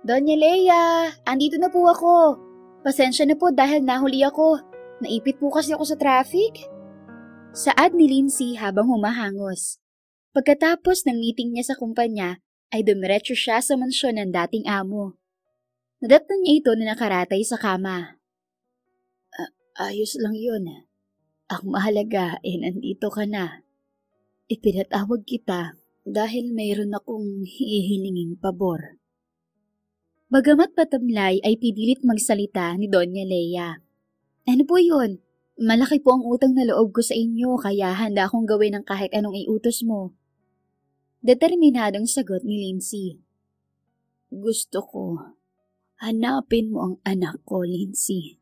Doña Leia, andito na po ako. Pasensya na po dahil nahuli ako. Naipit po kasi ako sa traffic. Saad ni Lindsay habang humahangos. Pagkatapos ng meeting niya sa kumpanya, ay dumiretso siya sa mansyon ng dating amo. Nadatnan niya ito na nakaratay sa kama. Ayos lang yun. Ang mahalaga nandito ka na. Ipinatawag kita dahil mayroon akong hihilinging pabor. Bagamat patamlay ay pinilit magsalita ni Doña Leia. Ano po yun? Malaki po ang utang na loob ko sa inyo kaya handa akong gawin ng kahit anong iutos mo. Determinadong sagot ni Lindsay. Gusto ko. Hanapin mo ang anak ko, Lindsay.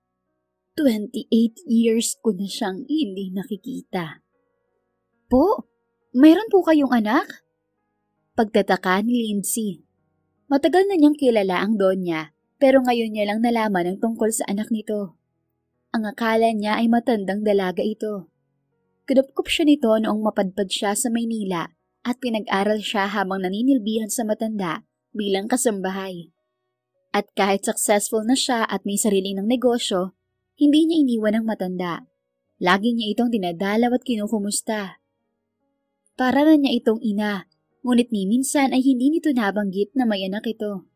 28 years ko na siyang hindi nakikita. Po? Mayroon po kayong anak? Pagtataka ni Lindsay. Matagal na niyang kilala ang Donya, pero ngayon niya lang nalaman ang tungkol sa anak nito. Ang akala niya ay matandang dalaga ito. Kinupkup siya nito noong mapadpad siya sa Maynila at pinag-aral siya habang naninilbihan sa matanda bilang kasambahay. At kahit successful na siya at may sarili ng negosyo, hindi niya iniwan ang matanda. Lagi niya itong dinadalaw at kinukumusta. Para na niya itong ina. Ngunit minsan ay hindi nito nabanggit na may anak ito.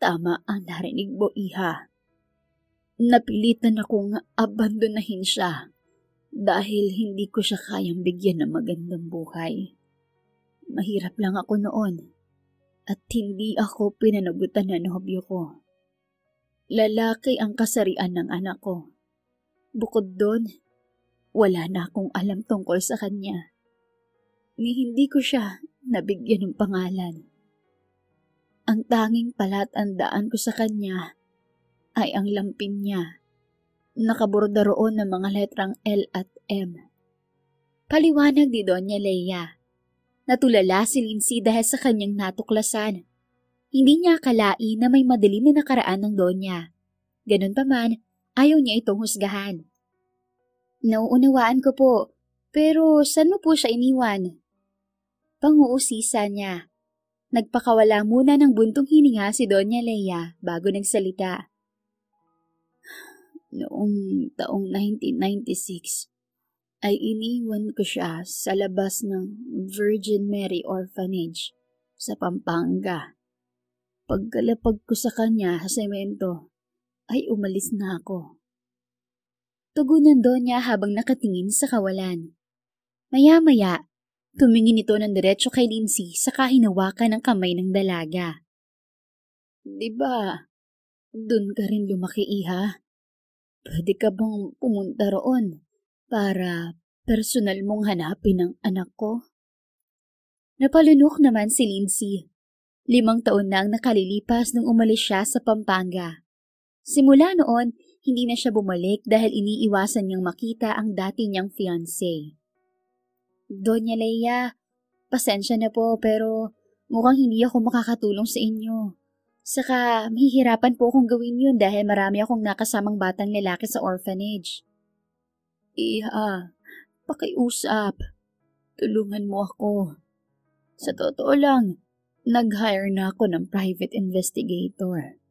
Tama ang narinig mo, iha. Napilitan akong abandonahin siya dahil hindi ko siya kayang bigyan ng magandang buhay. Mahirap lang ako noon at hindi ako pinanagutan ng nobyo ko. Lalaki ang kasarian ng anak ko. Bukod doon, wala na akong alam tungkol sa kanya. Ni hindi ko siya nabigyan ng pangalan. Ang tanging palatandaan ko sa kanya ay ang lampin niya. Nakaborda roon ng mga letrang L at M. Paliwanag ni Doña Leia. Natulala si Lindsay dahil sa kanyang natuklasan. Hindi niya akalain na may madilim na nakaraan ng Donya. Ganun pa man, ayaw niya itong husgahan. Nauunawaan ko po, pero saan mo po siya iniwan? Panguusisa niya. Nagpakawala muna ng buntong hininga si Doña Leia bago nagsalita. Noong taong 1996 ay iniwan ko siya sa labas ng Virgin Mary Orphanage sa Pampanga. Pagkalapag ko sa kanya sa semento ay umalis na ako. Tugunan Donya habang nakatingin sa kawalan. Maya-maya, tumingin ito ng diretso kay Lindsay saka hinawakan ng kamay ng dalaga. Diba, dun ka rin lumaki, iha? Pwede ka bang pumunta roon para personal mong hanapin ang anak ko? Napalunok naman si Lindsay. 5 taon na ang nakalilipas nung umalis siya sa Pampanga. Simula noon, hindi na siya bumalik dahil iniiwasan niyang makita ang dati niyang fiancé. Doña Leia, pasensya na po pero mukhang hindi ako makakatulong sa inyo. Saka mahihirapan po akong gawin yun dahil marami akong nakasamang batang lalaki sa orphanage. Iha, pakiusap. Tulungan mo ako. Sa totoo lang, nag-hire na ako ng private investigator.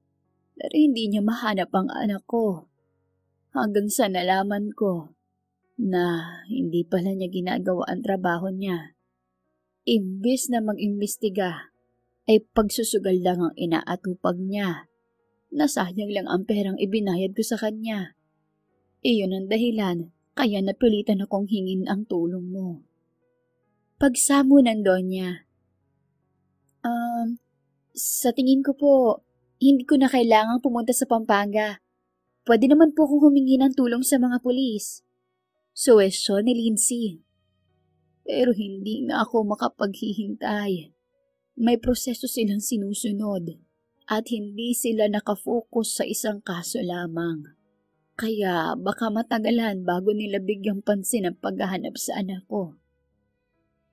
Pero hindi niya mahanap ang anak ko. Hanggang sa nalaman ko na hindi pala niya ginagawa ang trabaho niya. Imbis na mag-imbestiga, ay pagsusugal lang ang inaatupag niya. Nasayang lang ang perang ibinayad ko sa kanya. Iyon ang dahilan, kaya napilitan akong hingin ang tulong mo. Pagsamo ng Donya. Sa tingin ko po, hindi ko na kailangang pumunta sa Pampanga. Pwede naman po akong humingi ng tulong sa mga pulis. Suwestyon ni Lindsay. Pero hindi na ako makapaghihintay. May proseso silang sinusunod at hindi sila nakafocus sa isang kaso lamang. Kaya baka matagalan bago nila bigyang pansin ang paghahanap sa anak ko.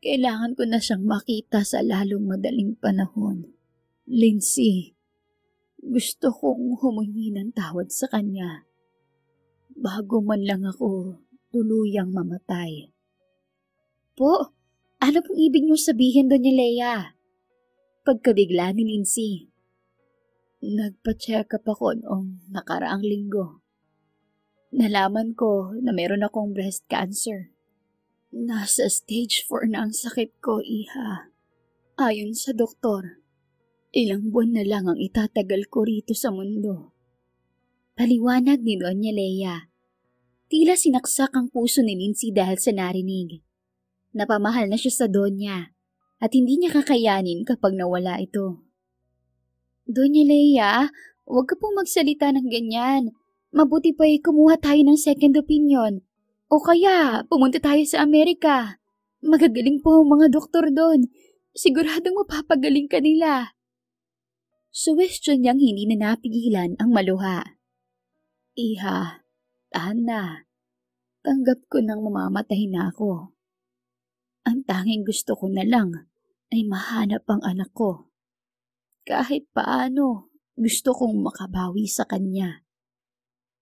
Kailangan ko na siyang makita sa lalong madaling panahon. Lindsay, gusto kong humingi ng tawad sa kanya. Bago man lang ako tuluyang mamatay. Po, ano pong ibig niyong sabihin, Doña Leia? Pagkabigla ni Lindsay. Nagpa-check up ako noong nakaraang linggo. Nalaman ko na meron akong breast cancer. Nasa stage 4 na ang sakit ko, iha. Ayon sa doktor, ilang buwan na lang ang itatagal ko rito sa mundo. Paliwanag ni Doña Leia. Tila sinaksak ang puso ni Lindsay dahil sa narinig. Napamahal na siya sa Donya at hindi niya kakayanin kapag nawala ito. Doña Leia, huwag ka pong magsalita ng ganyan. Mabuti pa'y kumuha tayo ng second opinion. O kaya, pumunta tayo sa Amerika. Magagaling po ang mga doktor doon. Siguradong mapapagaling ka nila. Suwestiyon niyang hindi na napigilan ang maluha. Iha, tahan na. Tanggap ko nang mamamatay na ako. Ang tanging gusto ko na lang ay mahanap ang anak ko. Kahit paano, gusto kong makabawi sa kanya.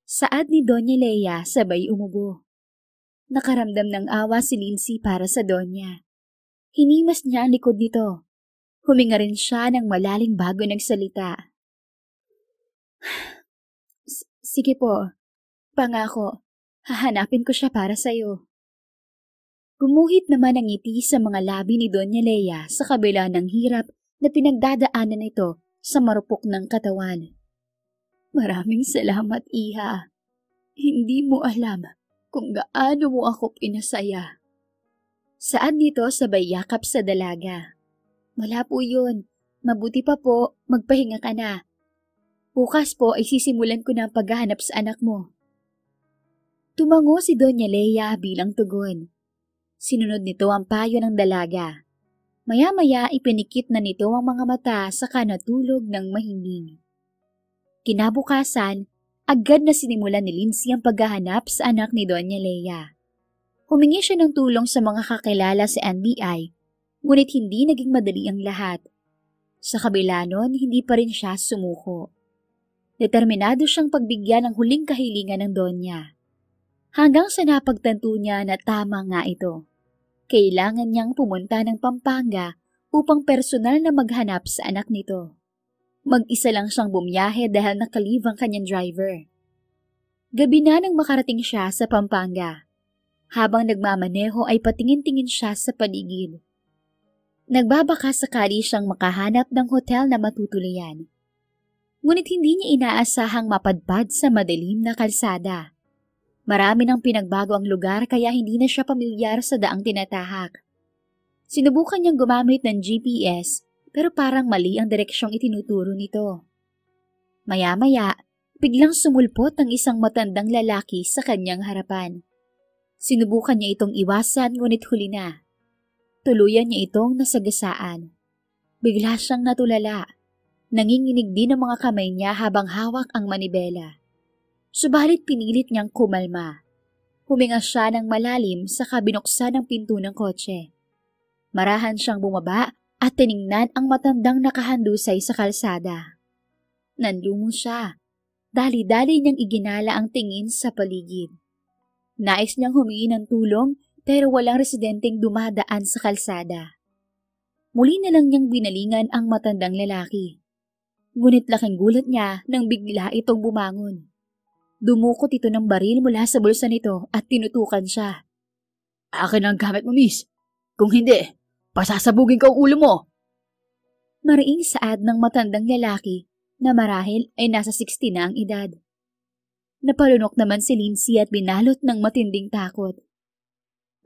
Saad ni Doña Leia sabay umubo. Nakaramdam ng awa si Lindsay para sa Donya. Hinimas niya ang likod nito. Huminga rin siya ng malalim bago nagsalita. Sige po, pangako, hahanapin ko siya para sa'yo. Gumuhit naman ang ngiti sa mga labi ni Doña Leia sa kabila ng hirap na pinagdadaanan nito sa marupok ng katawan. Maraming salamat, iha. Hindi mo alam kung gaano mo ako pinasaya. Saan nito sabay yakap sa dalaga? Wala po yun. Mabuti pa po, magpahinga ka na. Bukas po ay sisimulan ko na ang paghahanap sa anak mo. Tumango si Doña Leia bilang tugon. Sinunod nito ang payo ng dalaga. Maya-maya ipinikit na nito ang mga mata saka natulog ng mahimbing. Kinabukasan, agad na sinimulan ni Lindsay ang paghahanap sa anak ni Doña Leia. Humingi siya ng tulong sa mga kakilala sa NBI, ngunit hindi naging madali ang lahat. Sa kabila nun, hindi pa rin siya sumuko. Determinado siyang pagbigyan ng huling kahilingan ng Donya. Hanggang sa napagtanto niya na tama nga ito. Kailangan niyang pumunta ng Pampanga upang personal na maghanap sa anak nito. Mag-isa lang siyang bumiyahe dahil nakalib ang kanyang driver. Gabi na nang makarating siya sa Pampanga. Habang nagmamaneho ay patingin-tingin siya sa paligid. Nagbabaka sakali siyang makahanap ng hotel na matutuluyan. Ngunit hindi niya inaasahang mapadpad sa madilim na kalsada. Marami nang pinagbago ang lugar kaya hindi na siya pamilyar sa daang tinatahak. Sinubukan niyang gumamit ng GPS pero parang mali ang direksyong itinuturo nito. Maya-maya, biglang sumulpot ang isang matandang lalaki sa kanyang harapan. Sinubukan niya itong iwasan ngunit huli na. Tuluyan niya itong nasagasaan. Bigla siyang natulala. Nanginginig din ang mga kamay niya habang hawak ang manibela. Subalit pinilit niyang kumalma. Huminga siya ng malalim saka binuksan ang pinto ng kotse. Marahan siyang bumaba at tiningnan ang matandang nakahandusay sa kalsada. Nanlumo siya. Dali-dali niyang iginala ang tingin sa paligid. Nais niyang humingi ng tulong pero walang residenteng dumadaan sa kalsada. Muli na lang niyang binalingan ang matandang lalaki. Ngunit laking gulat niya nang bigla itong bumangon. Dumukot ito ng baril mula sa bulsa nito at tinutukan siya. Akin ang gamit mo, miss. Kung hindi, pasasabugin ko ang ulo mo. Mariing saad ng matandang lalaki na marahil ay nasa 60 na ang edad. Napalunok naman si Lindsay at binalot ng matinding takot.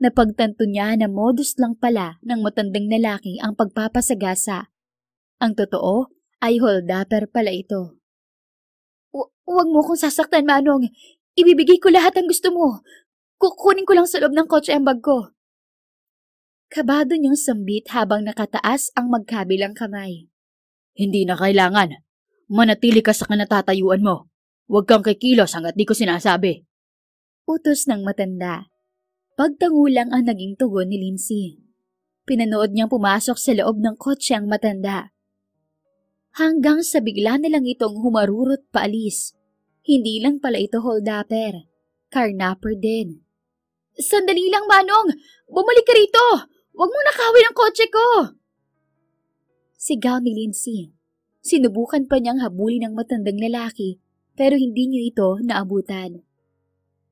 Napagtanto niya na modus lang pala ng matandang lalaki ang pagpapasagasa. Ang totoo ay hold-upper pala ito. Huwag mo kong sasaktan, Manong. Ibibigay ko lahat ang gusto mo. Kukunin ko lang sa loob ng kotse ang bag ko. Kabado niyang sambit habang nakataas ang magkabilang kamay. Hindi na kailangan. Manatili ka sa kanatatayuan mo. Huwag kang kikilos hanggat di ko sinasabi. Utos ng matanda. Pagtango lang ang naging tugon ni Lindsay. Pinanood niyang pumasok sa loob ng kotse ang matanda. Hanggang sa bigla na lang itong humarurot paalis. Hindi lang pala ito hold-upper. Carnapper din. Sandali lang, Manong! Bumalik ka rito! Huwag mong nakawin ang kotse ko! Sigaw ni Lindsay. Sinubukan pa niyang habulin ng matandang lalaki pero hindi niya ito naabutan.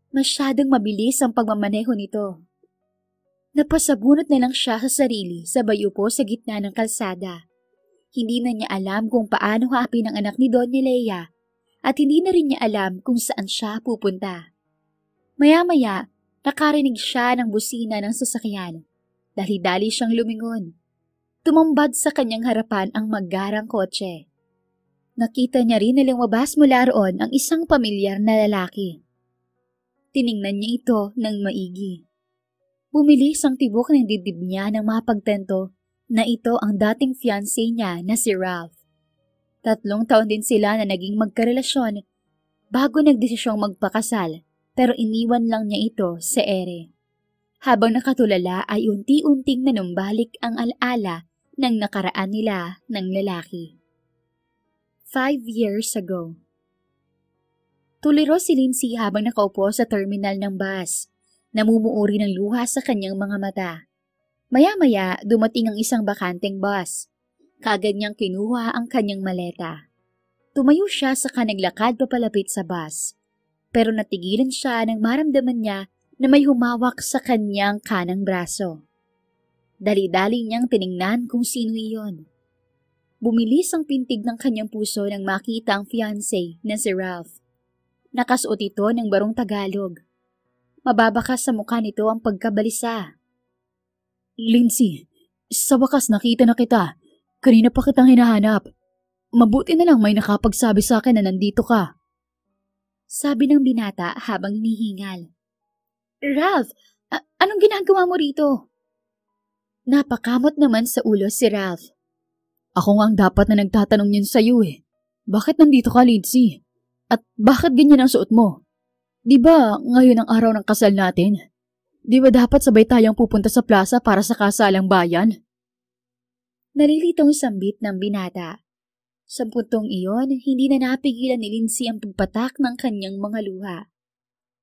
Masyadong mabilis ang pagmamaneho nito. Napasabunot na lang siya sa sarili sabay upo sa gitna ng kalsada. Hindi na niya alam kung paano haapin ang anak ni Doña Leia at hindi na rin niya alam kung saan siya pupunta. Maya-maya, nakarinig siya ng busina ng sasakyan. Dali-dali siyang lumingon. Tumambad sa kanyang harapan ang magarang kotse. Nakita niya rin na lumabas mula roon ang isang pamilyar na lalaki. Tiningnan niya ito ng maigi. Bumilis ang tibok ng dibdib niya nang mapagtanto na ito ang dating fiancé niya na si Ralph. 3 taon din sila na naging magkarelasyon bago nagdesisyong magpakasal pero iniwan lang niya ito sa ere. Habang nakatulala ay unti-unting nanumbalik ang alaala ng nakaraan nila ng lalaki. 5 years ago. Tuliro si Lindsay habang nakaupo sa terminal ng bus. Namumuuri ng luha sa kanyang mga mata. Maya-maya, dumating ang isang bakanteng bus. Kaagad niyang kinuha ang kanyang maleta. Tumayo siya sa naglakad papalapit sa bus. Pero natigilan siya nang maramdaman niya na may humawak sa kanyang kanang braso. Dali-dali niyang tiningnan kung sino iyon. Bumilis ang pintig ng kanyang puso nang makita ang fiancé na si Ralph. Nakasuot ito ng barong Tagalog. Mababakas sa mukha nito ang pagkabalisa. Lindsay, sa wakas nakita na kita. Kanina pa kitang hinahanap. Mabuti na lang may nakapagsabi sa akin na nandito ka. Sabi ng binata habang hinihingal. Ralph, anong ginagawa mo rito? Napakamot naman sa ulo si Ralph. Ako nga ang dapat na nagtatanong yun sa'yo eh. Bakit nandito ka, Lindsay? At bakit ganyan ang suot mo? Di ba ngayon ang araw ng kasal natin? Di ba dapat sabay tayong pupunta sa plaza para sa kasalang bayan? Nalilitong sambit ng binata. Sa puntong iyon, hindi na napigilan ni Lindsay ang pagpatak ng kanyang mga luha.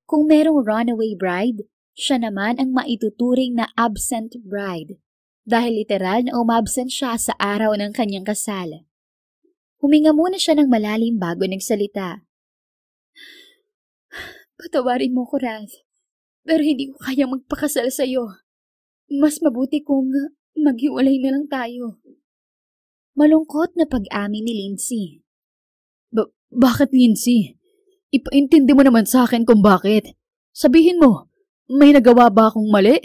Kung merong runaway bride, siya naman ang maituturing na absent bride dahil literal na umabsent siya sa araw ng kanyang kasal. Huminga muna siya ng malalim bago nagsalita. Patawarin mo ko, Ralph, pero hindi ko kayang magpakasal sa'yo. Mas mabuti kung maghiwalay na lang tayo. Malungkot na pag-amin ni Lindsay. Bakit, Lindsay? Ipaintindi mo naman sa akin kung bakit. Sabihin mo, may nagawa ba akong mali?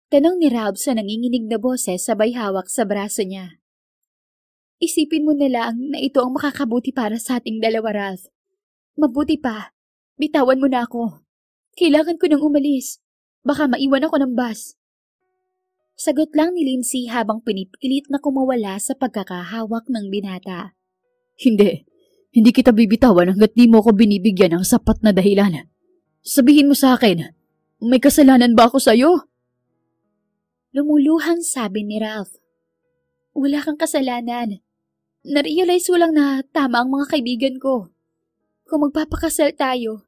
Tanong ni Ralph sa nanginginig na boses sabay hawak sa braso niya. Isipin mo na lang na ito ang makakabuti para sa ating dalawa, Ralph. Mabuti pa. Bitawan mo na ako. Kailangan ko nang umalis. Baka maiwan ako ng bus. Sagot lang ni Lindsay habang pinipilit na kumawala sa pagkakahawak ng binata. Hindi kita bibitawan hanggat di mo ko binibigyan ng sapat na dahilan. Sabihin mo sa akin, may kasalanan ba ako sa'yo? Lumuluhang sabi ni Ralph. Wala kang kasalanan. Narealize ko lang na tama ang mga kaibigan ko. Kung magpapakasal tayo,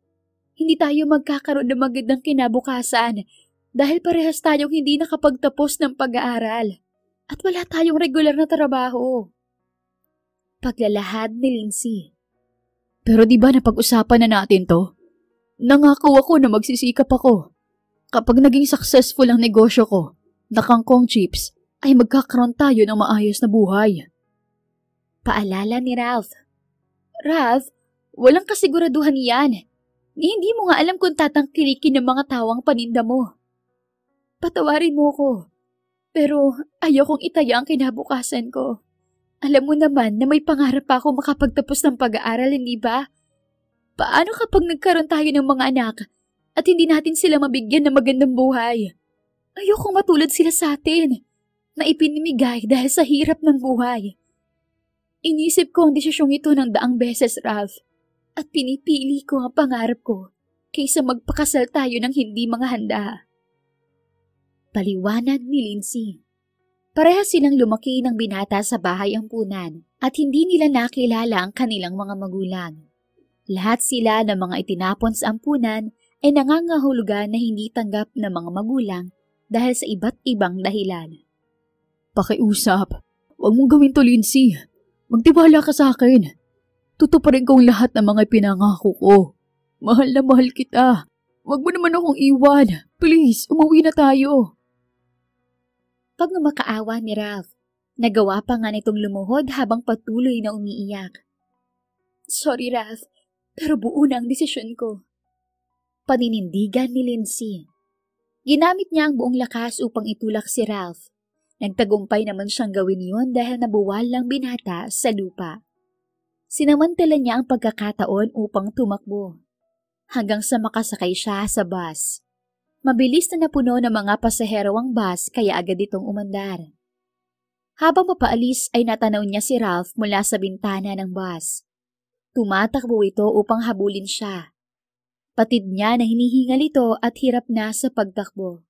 hindi tayo magkakaroon ng magandang kinabukasan dahil parehas tayong hindi nakapagtapos ng pag-aaral at wala tayong regular na trabaho. Paglalahad ni Lindsay. Pero di ba napag-usapan na natin to? Nangako ako na magsisikap ako. Kapag naging successful ang negosyo ko, na kangkong chips, ay magkakaroon tayo ng maayos na buhay. Paalala ni Ralph. Ralph, walang kasiguraduhan yan. Hindi mo nga alam kung tatangkilikin ng mga tawang paninda mo. Patawarin mo ko. Pero ayokong itaya ang kinabukasan ko. Alam mo naman na may pangarap pa ako makapagtapos ng pag-aaral, hindi ba? Paano kapag nagkaroon tayo ng mga anak at hindi natin sila mabigyan ng magandang buhay? Ayokong matulad sila sa atin na ipinimigay dahil sa hirap ng buhay. Inisip ko ang desisyong ito ng daang beses, Ralph. At pinipili ko ang pangarap ko kaysa magpakasal tayo ng hindi mga handa. Paliwanag ni Lindsay. Parehas silang lumaki ng binata sa bahay ampunan at hindi nila nakilala ang kanilang mga magulang. Lahat sila ng mga itinapon sa ampunan ay nangangahulugan na hindi tanggap ng mga magulang dahil sa iba't ibang dahilan. Pakiusap, huwag mong gawin to, Lindsay. Magtiwala ka sa akin. Tutuparin kong lahat ng mga pinangako ko. Mahal na mahal kita. Huwag mo naman akong iwan. Please, umuwi na tayo. Pag makaawa ni Ralph, nagawa pa nga nitong lumuhod habang patuloy na umiiyak. Sorry Ralph, pero buo na ang desisyon ko. Paninindigan ni Lindsay. Ginamit niya ang buong lakas upang itulak si Ralph. Nagtagumpay naman siyang gawin yun dahil nabuwal lang binata sa lupa. Sinamantala niya ang pagkakataon upang tumakbo. Hanggang sa makasakay siya sa bus. Mabilis na napuno ng mga pasahero ang bus kaya agad itong umandar. Habang papaalis ay natanaw niya si Ralph mula sa bintana ng bus. Tumatakbo ito upang habulin siya. Patid niya na hinihingal ito at hirap na sa pagtakbo.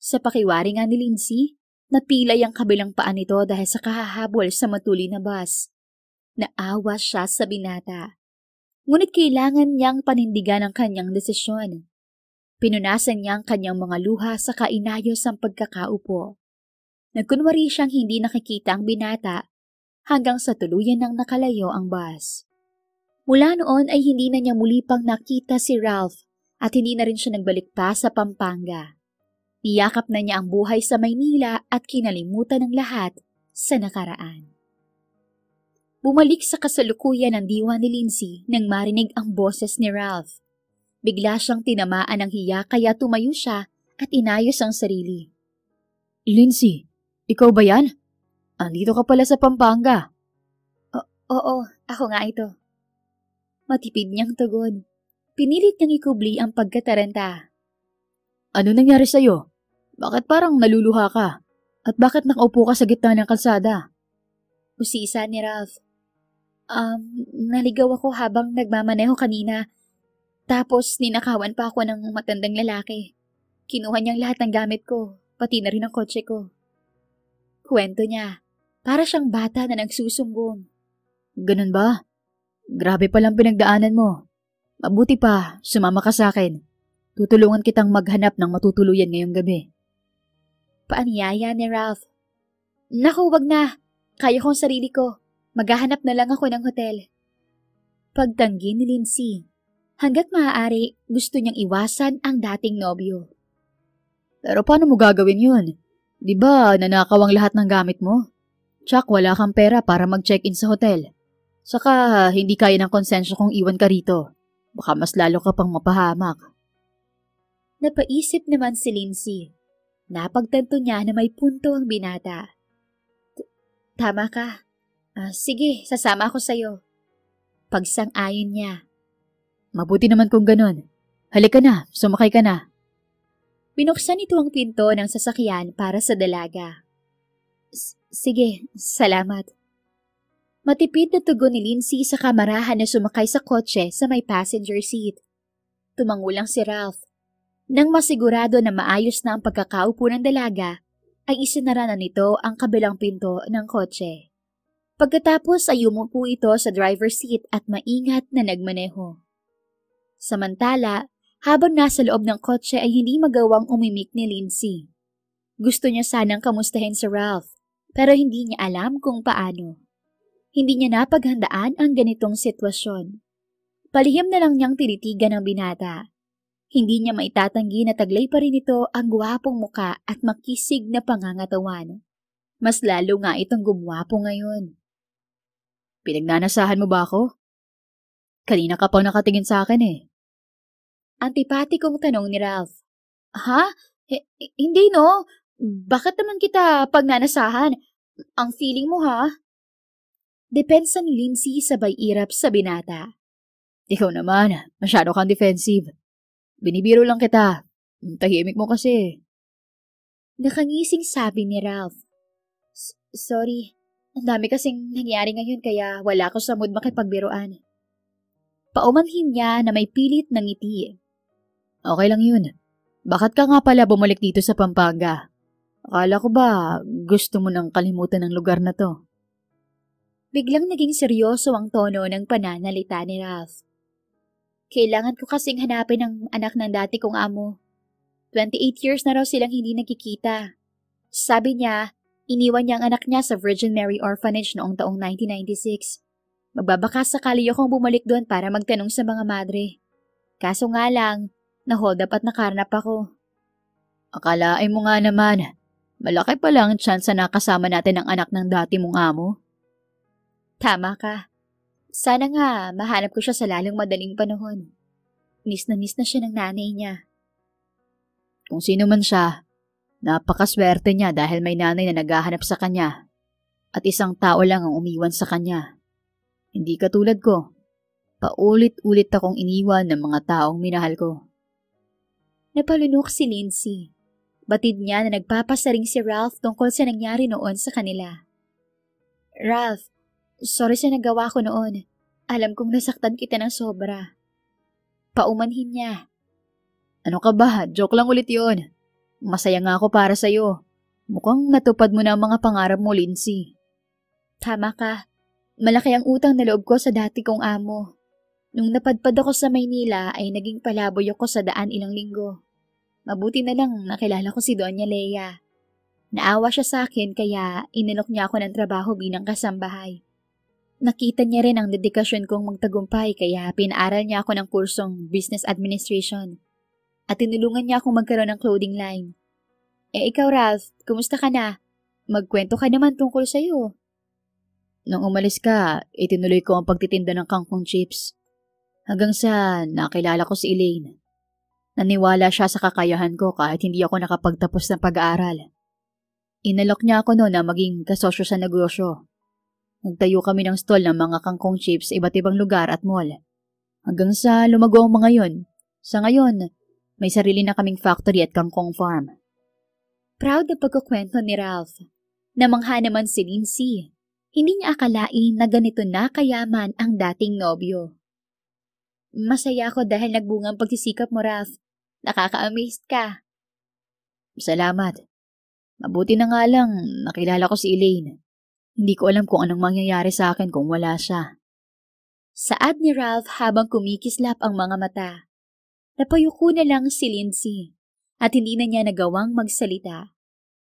Sa pakiwari nga ni Lindsay, napilay ang kabilang paa nito dahil sa kahahabol sa matuli na bus. Naawa siya sa binata. Ngunit kailangan niyang panindigan ang kanyang desisyon. Pinunasan niya ang kanyang mga luha sa kainayos ang pagkakaupo. Nagkunwari siyang hindi nakikita ang binata hanggang sa tuluyan nang nakalayo ang bus. Mula noon ay hindi na niya muli pang nakita si Ralph at hindi na rin siya nagbalik pa sa Pampanga. Niyakap na niya ang buhay sa Maynila at kinalimutan ng lahat sa nakaraan. Bumalik sa kasalukuyan ng diwa ni Lindsay nang marinig ang boses ni Ralph. Bigla siyang tinamaan ng hiya kaya tumayo siya at inayos ang sarili. Lindsay, ikaw ba yan? Andito ka pala sa Pampanga. Oo, ako nga ito. Matipid niyang tugon. Pinilit niyang ikubli ang pagkataranta. Ano nangyari sa'yo? Bakit parang naluluha ka? At bakit nakaupo ka sa gitna ng kalsada? Usisa ni Ralph. Naligaw ako habang nagmamaneho kanina. Tapos ninakawan pa ako ng matandang lalaki. Kinuha niyang lahat ng gamit ko, pati na rin ang kotse ko. Kwento niya, para siyang bata na nagsusumbong. Ganun ba? Grabe palang pinagdaanan mo. Mabuti pa, sumama ka sa akin. Tutulungan kitang maghanap ng matutuluyan ngayong gabi. Paanyaya ni Ralph. Naku, wag na. Kaya kong sarili ko. Maghahanap na lang ako ng hotel. Pagtanggi ni Lindsay. Hanggat maaari, gusto niyang iwasan ang dating nobyo. Pero paano mo gagawin yun? Di ba nanakaw ang lahat ng gamit mo? Tsak, wala kang pera para mag-check-in sa hotel. Saka hindi kaya ng konsensya kung iwan ka rito. Baka mas lalo ka pang mapahamak. Napaisip naman si Lindsay. Napagtanto niya na may punto ang binata. Tama ka. Sige, sasama ako sa'yo. Pagsang-ayon niya. Mabuti naman kung ganun. Halika na, sumakay ka na. Binuksan ito ang pinto ng sasakyan para sa dalaga. Sige, salamat. Matipid na tugon ni Lindsay sa kamarahan na sumakay sa kotse sa may passenger seat. Tumangulang si Ralph. Nang masigurado na maayos na ang pagkakaupo ng dalaga, ay isinara na nito ang kabilang pinto ng kotse. Pagkatapos ay umupo ito sa driver's seat at maingat na nagmaneho. Samantala, habang nasa loob ng kotse ay hindi magawang umimik ni Lindsay. Gusto niya sanang kamustahin si Ralph, pero hindi niya alam kung paano. Hindi niya napaghandaan ang ganitong sitwasyon. Palihim na lang niyang tinitigan ang binata. Hindi niya maitatanggi na taglay pa rin ito ang gwapong muka at makisig na pangangatawan. Mas lalo nga itong gumwapo ngayon. Pinagnanasahan mo ba ako? Kanina ka pang nakatingin sa akin eh. Antipatikong tanong ni Ralph. Ha? Hindi no. Bakit naman kita pagnanasahan? Ang feeling mo ha? Depensa ni Lindsay sabay irap sa binata. Ikaw naman, masyado kang defensive. Binibiro lang kita. Tahimik mo kasi. Nakangising sabi ni Ralph. Sorry. Ang dami kasing nangyari ngayon kaya wala ko sa mood makipagbiruan. Paumanhin niya na may pilit ng ngiti. Okay lang yun. Bakit ka nga pala bumalik dito sa Pampanga? Akala ko ba gusto mo nang kalimutan ng lugar na to? Biglang naging seryoso ang tono ng pananalita ni Ralph. Kailangan ko kasing hanapin ang anak ng dati kong amo. 28 years na raw silang hindi nagkikita. Sabi niya, Iniwan niya ang anak niya sa Virgin Mary Orphanage noong taong 1996. Magbabaka sakali akong bumalik doon para magtanong sa mga madre. Kaso nga lang, na-hold up at nakarnap ako. Akalain mo nga naman, malaki pa lang ang chance na nakasama natin ang anak ng dati mong amo. Tama ka. Sana nga mahanap ko siya sa lalong madaling panahon. Miss na siya ng nanay niya. Kung sino man siya, napakaswerte niya dahil may nanay na naghahanap sa kanya at isang tao lang ang umiwan sa kanya. Hindi katulad ko, paulit-ulit akong iniwan ng mga taong minahal ko. Napalunok si Lindsay. Batid niya na nagpapasaring si Ralph tungkol sa nangyari noon sa kanila. Ralph, sorry sa nagawa ko noon. Alam kong nasaktan kita ng sobra. Paumanhin niya. Ano ka ba? Joke lang ulit yun. Masaya nga ako para sa'yo. Mukhang natupad mo na ang mga pangarap mo, Lindsay. Tama ka. Malaki ang utang na loob ko sa dati kong amo. Nung napadpad ako sa Maynila ay naging palaboy ako sa daan ilang linggo. Mabuti na lang nakilala ko si Doña Leia. Naawa siya sa akin kaya inilok niya ako ng trabaho bilang kasambahay. Nakita niya rin ang dedikasyon kong magtagumpay kaya pinaaral niya ako ng kursong Business Administration. At tinulungan niya akong magkaroon ng clothing line. Ikaw Ralph, kumusta ka na? Magkwento ka naman tungkol sa'yo. Nung umalis ka, itinuloy ko ang pagtitinda ng kangkong chips. Hanggang sa nakilala ko si Elaine. Naniwala siya sa kakayahan ko kahit hindi ako nakapagtapos ng pag-aaral. Inalok niya ako noon na maging kasosyo sa negosyo. Nagtayo kami ng stall ng mga kangkong chips sa iba't ibang lugar at mall. Hanggang sa lumago ang mga yon. Sa ngayon, may sarili na kaming factory at kangkong farm. Proud na pagkukwento ni Ralph. Namangha naman si Lindsay. Hindi niya akalain na ganito na kayaman ang dating nobyo. Masaya ako dahil nagbunga ang pagsisikap mo, Ralph. Nakaka-amazed ka. Salamat. Mabuti na nga lang, nakilala ko si Elaine. Hindi ko alam kung anong mangyayari sa akin kung wala siya. Saad ni Ralph habang kumikislap ang mga mata. Napayuko na lang si Lindsay at hindi na niya nagawang magsalita.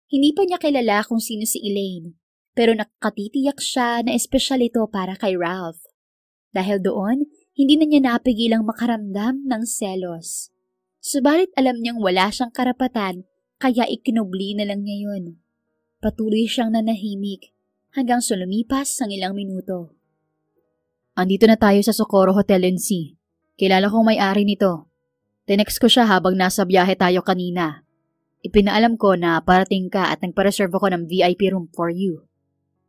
Hindi pa niya kilala kung sino si Elaine, pero nakatitiyak siya na espesyal ito para kay Ralph. Dahil doon, hindi na niya napigilang makaramdam ng selos. Subalit alam niyang wala siyang karapatan kaya ikinubli na lang niya yun. Patuloy siyang nanahimik hanggang lumipas ang ilang minuto. Andito na tayo sa Socorro Hotel & Sea. Kilala kong may-ari nito. Tinext ko siya habang nasa biyahe tayo kanina. Ipinaalam ko na parating ka at nagpareserve ako ng VIP room for you.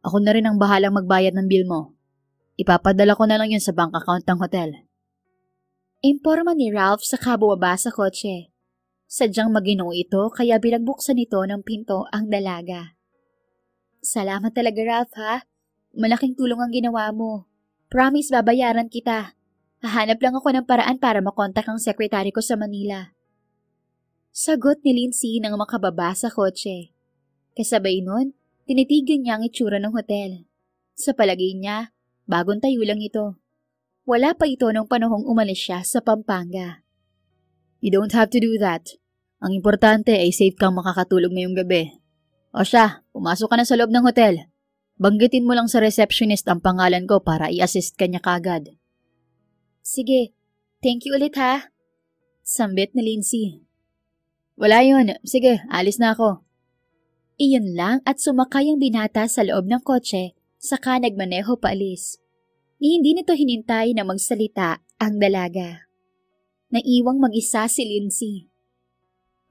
Ako na rin ang bahalang magbayad ng bill mo. Ipapadala ko na lang yun sa bank account ng hotel. Imporma ni Ralph sa kabababa sa kotse. Sadyang maginoo ito kaya binagbuksan nito ng pinto ang dalaga. Salamat talaga Ralph ha. Malaking tulong ang ginawa mo. Promise babayaran kita. Hahanap lang ako ng paraan para makontak ang sekretary ko sa Manila. Sagot ni Lindsay nang makababa sa kotse. Kasabay nun, tinitigan niya ang itsura ng hotel. Sa palagay niya, bagong tayo lang ito. Wala pa ito nung panahong umalis siya sa Pampanga. You don't have to do that. Ang importante ay safe kang makakatulog ngayong gabi. O siya, pumasok ka na sa loob ng hotel. Banggitin mo lang sa receptionist ang pangalan ko para i-assist ka niya kagad. Sige, thank you ulit ha. Sambit ni Lindsay. Wala yun. Sige, alis na ako. Iyon lang at sumakay ang binata sa loob ng kotse saka nagmaneho paalis. Hindi nito hinintay na magsalita ang dalaga. Naiwang mag-isa si Lindsay.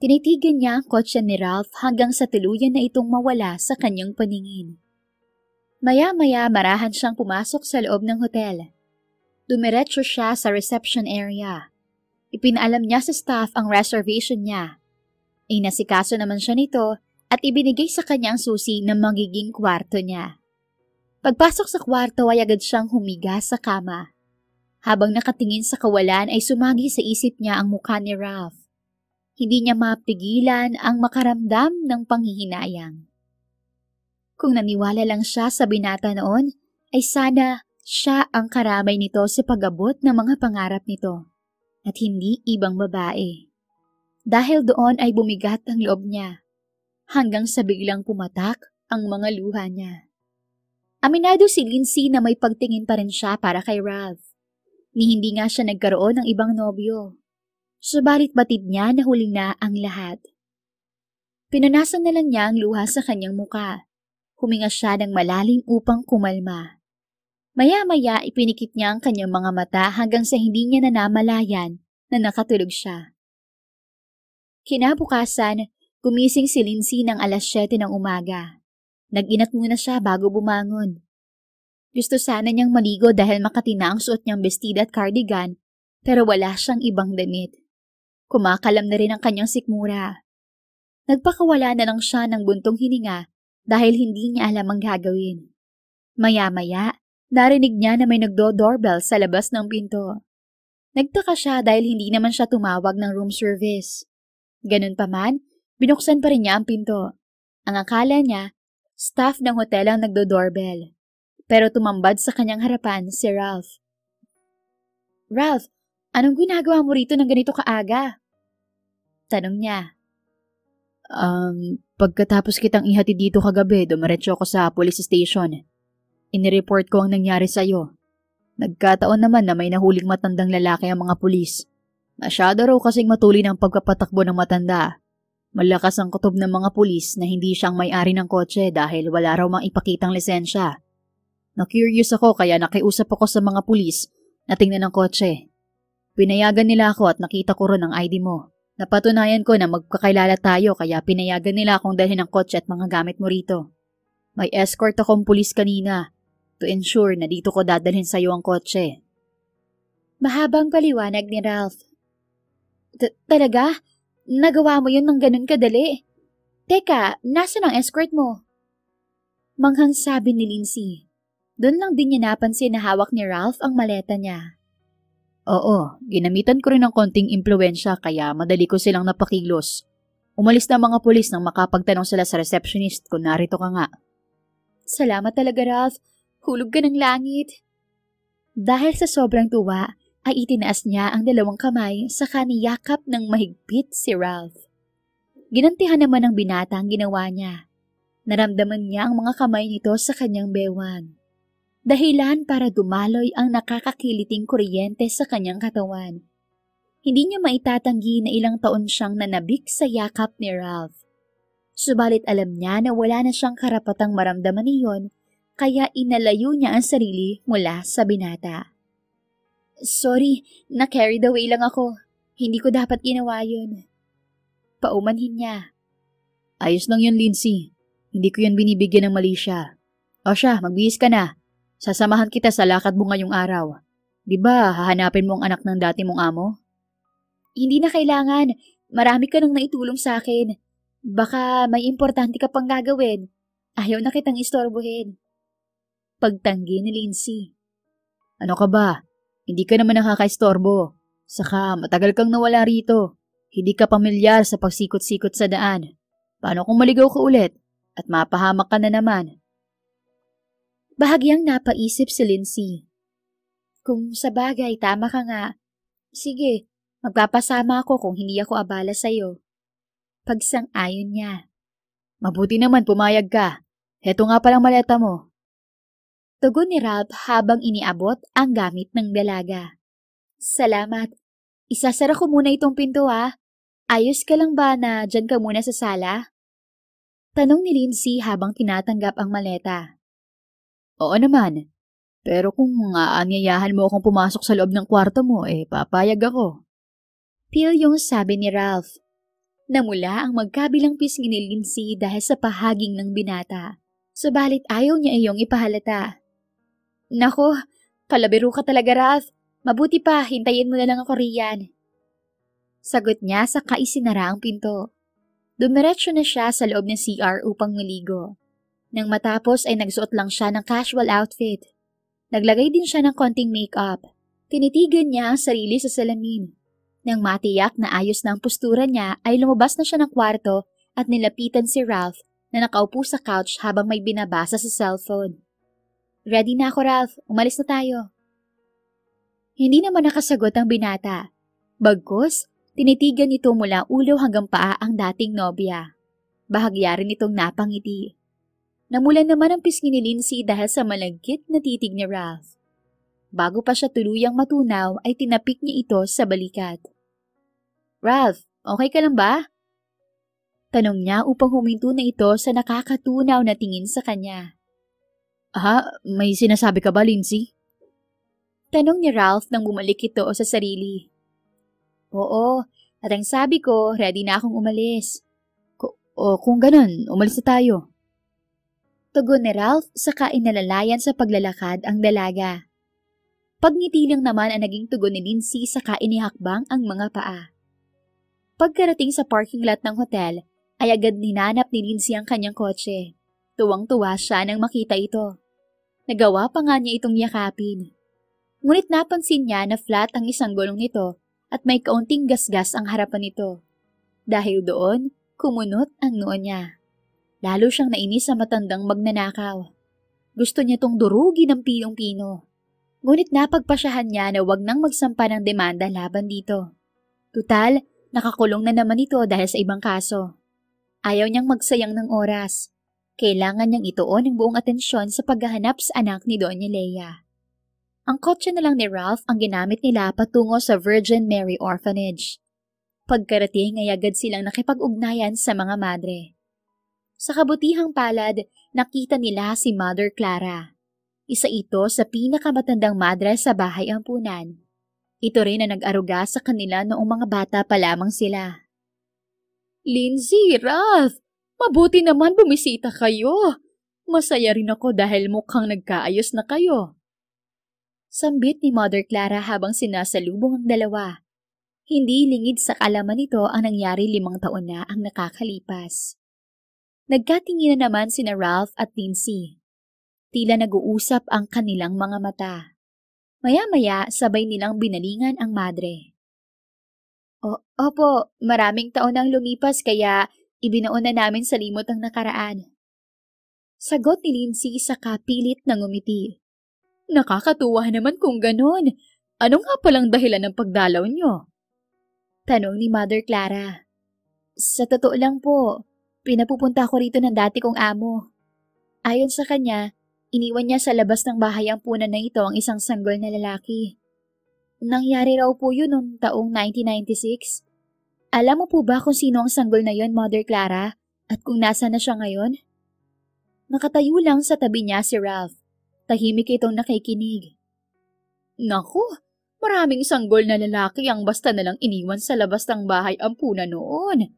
Tinitigan niya ang kotse ni Ralph hanggang sa tuluyan na itong mawala sa kanyang paningin. Maya-maya marahan siyang pumasok sa loob ng hotel. Dumiretso siya sa reception area. Ipinaalam niya sa staff ang reservation niya. Inasikaso naman siya nito at ibinigay sa kanya ang susi ng magiging kwarto niya. Pagpasok sa kwarto ay agad siyang humiga sa kama. Habang nakatingin sa kawalan ay sumagi sa isip niya ang mukha ni Ralph. Hindi niya mapigilan ang makaramdam ng panghihinayang. Kung naniwala lang siya sa binata noon, ay sana siya ang karamay nito sa pag-abot ng mga pangarap nito at hindi ibang babae. Dahil doon ay bumigat ang loob niya hanggang sa biglang pumatak ang mga luha niya. Aminado si Lindsay na may pagtingin pa rin siya para kay Ralph. Ni hindi nga siya nagkaroon ng ibang nobyo. Subalit batid niya na huli na ang lahat. Pinunasan na lang niya ang luha sa kanyang muka. Huminga siya ng malalim upang kumalma. Maya-maya ipinikit niya ang kanyang mga mata hanggang sa hindi niya nanamalayan na nakatulog siya. Kinabukasan, gumising si Lindsay ng 7:00 ng umaga. Nag-inat muna siya bago bumangon. Gusto sana niyang maligo dahil makatina ang suot niyang bestida at cardigan, pero wala siyang ibang damit. Kumakalam na rin ang kanyang sikmura. Nagpakawala na lang siya ng buntong hininga dahil hindi niya alam ang gagawin. Maya-maya, narinig niya na may nagdo-doorbell sa labas ng pinto. Nagtaka siya dahil hindi naman siya tumawag ng room service. Ganun pa man, binuksan pa rin niya ang pinto. Ang akala niya, staff ng hotel ang nagdo-doorbell. Pero tumambad sa kanyang harapan si Ralph. "Ralph, anong ginagawa mo rito ng ganito kaaga?" Tanong niya. Pagkatapos kitang ihatid dito kagabi, dumiretso ako sa police station. Inireport ko ang nangyari sa'yo. Nagkataon naman na may nahuling matandang lalaki ang mga pulis. Masyado raw kasing matuloy ng pagkapatakbo ng matanda. Malakas ang kutob ng mga pulis na hindi siyang may-ari ng kotse dahil wala raw mang ipakitang lisensya. Na-curious ako kaya nakiusap ako sa mga pulis na tingnan ang kotse. Pinayagan nila ako at nakita ko ron ang ID mo. Napatunayan ko na magkakailala tayo kaya pinayagan nila akong dalhin ang kotse at mga gamit mo rito. May escort akong pulis kanina to ensure na dito ko dadalhin sa iyo ang kotse. Mahabang paliwanag ni Ralph. Talaga? Nagawa mo yun ng ganun kadali? Teka, nasaan ang escort mo? Manghang sabi ni Lindsay. Doon lang din niya napansin na hawak ni Ralph ang maleta niya. Oo, ginamitan ko rin ng konting impluwensya kaya madali ko silang napakilos. Umalis na mga pulis nang makapagtanong sila sa receptionist kung narito ka nga. Salamat talaga, Ralph. Hulog ka ng langit. Dahil sa sobrang tuwa, ay itinaas niya ang 2 kamay saka niyakap ng mahigpit si Ralph. Ginantihan naman ng binata ang ginawa niya. Naramdaman niya ang mga kamay nito sa kanyang bewang. Dahilan para dumaloy ang nakakakiliting kuryente sa kanyang katawan. Hindi niya maitatanggi na ilang taon siyang nanabik sa yakap ni Ralph. Subalit alam niya na wala na siyang karapatang maramdaman iyon, kaya inalayo niya ang sarili mula sa binata. Sorry, na-carried away lang ako. Hindi ko dapat ginawa yun. Paumanhin niya. Ayos lang yun, Lindsay. Hindi ko yun binibigyan ng mali siya. O siya, magbihis ka na. Sasamahan kita sa lakad mo ngayong araw. Di ba hahanapin mo ang anak ng dati mong amo? Hindi na kailangan. Marami ka nang naitulong sa akin. Baka may importante ka pang gagawin. Ayaw na kitang istorbohin. Pagtanggi ni Lindsay. Ano ka ba? Hindi ka naman nakakaistorbo. Saka matagal kang nawala rito. Hindi ka pamilyar sa pagsikot-sikot sa daan. Paano kung maligaw ka ulit at mapahamak ka na naman? Bahagyang napaisip si Lindsay. Kung sa bagay, tama ka nga. Sige, magpapasama ako kung hindi ako abala sa'yo. Pagsang-ayon niya. Mabuti naman pumayag ka. Heto nga palang maleta mo. Tugon ni Ralph habang iniabot ang gamit ng dalaga. Salamat. Isasara ko muna itong pinto ha. Ayos ka lang ba na dyan ka muna sa sala? Tanong ni Lindsay habang tinatanggap ang maleta. Oo naman. Pero kung aanyayahan mo akong pumasok sa loob ng kwarto mo, papayag ako. Pilyong sabi ni Ralph. Namula ang magkabilang pisngi ni Lindsay dahil sa pahaging ng binata. Subalit ayaw niya iyong ipahalata. Nako, palabiro ka talaga, Ralph. Mabuti pa, hintayin mo na lang ako riyan. Sagot niya sa kaisinara ang pinto. Dumiretso na siya sa loob ng CR upang maligo. Nang matapos ay nagsuot lang siya ng casual outfit. Naglagay din siya ng konting makeup. Tinitigan niya ang sarili sa salamin. Nang matiyak na ayos na ang postura niya ay lumabas na siya ng kwarto at nilapitan si Ralph na nakaupo sa couch habang may binabasa sa cellphone. Ready na ako, Ralph. Umalis na tayo. Hindi naman nakasagot ang binata. Bagkus, tinitigan nito mula ulo hanggang paa ang dating nobya. Bahagya rin itong napangiti. Namulan naman ang pisngi ni Lindsay dahil sa malagkit na titig ni Ralph. Bago pa siya tuluyang matunaw ay tinapik niya ito sa balikat. "Ralph, okay ka lang ba?" Tanong niya upang huminto na ito sa nakakatunaw na tingin sa kanya. May sinasabi ka ba, Lindsay? Tanong ni Ralph nang bumalik ito sa sarili. "Oo, at ang sabi ko, ready na akong umalis." Kung ganun, umalis na tayo. Tugon ni Ralph saka inalalayan sa paglalakad ang dalaga. Pagngiti lang naman ang naging tugon ni Lindsay saka inihakbang ang mga paa. Pagkarating sa parking lot ng hotel, ay agad ninanap ni Lindsay ang kanyang kotse. Tuwang-tuwa siya nang makita ito. Nagawa pa nga niya itong yakapin. Ngunit napansin niya na flat ang isang gulong nito at may kaunting gasgas ang harapan nito. Dahil doon, kumunot ang noo niya. Lalo siyang nainis sa matandang magnanakaw. Gusto niya tong durugin ng pinong-pino. Ngunit napagpasyahan niya na wag nang magsampa ng demanda laban dito. Tutal, nakakulong na naman ito dahil sa ibang kaso. Ayaw niyang magsayang ng oras. Kailangan niyang ituon ang buong atensyon sa paghahanap sa anak ni Doña Leia. Ang kotse na lang ni Ralph ang ginamit nila patungo sa Virgin Mary Orphanage. Pagkarating ay agad silang nakipag-ugnayan sa mga madre. Sa kabutihang palad, nakita nila si Mother Clara. Isa ito sa pinakamatandang madre sa bahay ampunan. Ito rin ang nag-aruga sa kanila noong mga bata pa lamang sila. "Lindsay, Ralph, mabuti naman bumisita kayo. Masaya rin ako dahil mukhang nagkaayos na kayo." Sambit ni Mother Clara habang sinasalubong ang dalawa. Hindi lingid sa kalaman nito ang nangyari 5 taon na ang nakakalipas. Nagkatingin na naman sina Ralph at Lindsay. Tila nag-uusap ang kanilang mga mata. Maya-maya sabay nilang binalingan ang madre. Opo, maraming taon nang lumipas kaya ibinoon na namin sa limot ang nakaraan." Sagot ni Lindsay sa kapilit na ngumiti. "Nakakatuwa naman kung ganon. Ano nga palang dahilan ng pagdalaw niyo?" Tanong ni Mother Clara. "Sa totoo lang po, pinapupunta ko rito ng dati kong amo. Ayon sa kanya, iniwan niya sa labas ng bahay ampunan na ito ang isang sanggol na lalaki. Nangyari raw po yun noong taong 1996. Alam mo po ba kung sino ang sanggol na yon, Mother Clara, at kung nasa na siya ngayon?" Nakatayo lang sa tabi niya si Ralph. Tahimik itong nakikinig. "Naku, maraming sanggol na lalaki ang basta nalang iniwan sa labas ng bahay ampunan noon.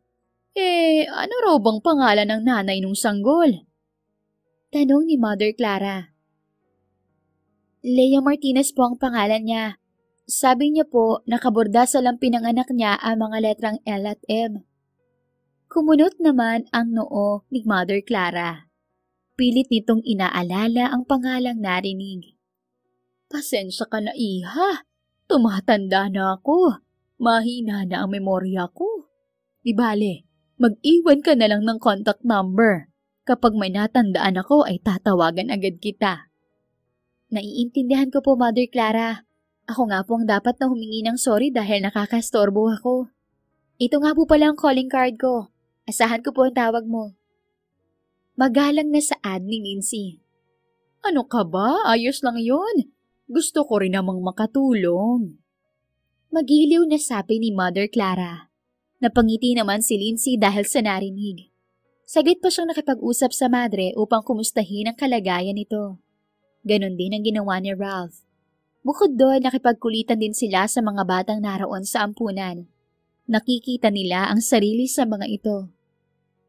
Ano raw bang pangalan ng nanay nung sanggol?" Tanong ni Mother Clara. "Leia Martinez po ang pangalan niya. Sabi niya po, nakaborda sa lampi ng anak niya ang mga letrang L at M." Kumunot naman ang noo ni Mother Clara. Pilit nitong inaalala ang pangalang narinig. "Pasensya ka na, iha. Tumatanda na ako. Mahina na ang memorya ko. Di bale, mag-iwan ka na lang ng contact number. Kapag may natandaan ako ay tatawagan agad kita." "Naiintindihan ko po, Mother Clara. Ako nga po ang dapat na humingi ng sorry dahil nakakastorbo ako. Ito nga po pala ang calling card ko. Asahan ko po ang tawag mo." Magalang na saad ni Lindsay. "Ano ka ba? Ayos lang yun. Gusto ko rin namang makatulong." Magiliw na sabi ni Mother Clara. Napangiti naman si Lindsay dahil sa narinig. Saglit pa siyang nakipag-usap sa madre upang kumustahin ang kalagayan nito. Ganon din ang ginawa ni Ralph. Bukod doon, nakipagkulitan din sila sa mga batang naroon sa ampunan. Nakikita nila ang sarili sa mga ito.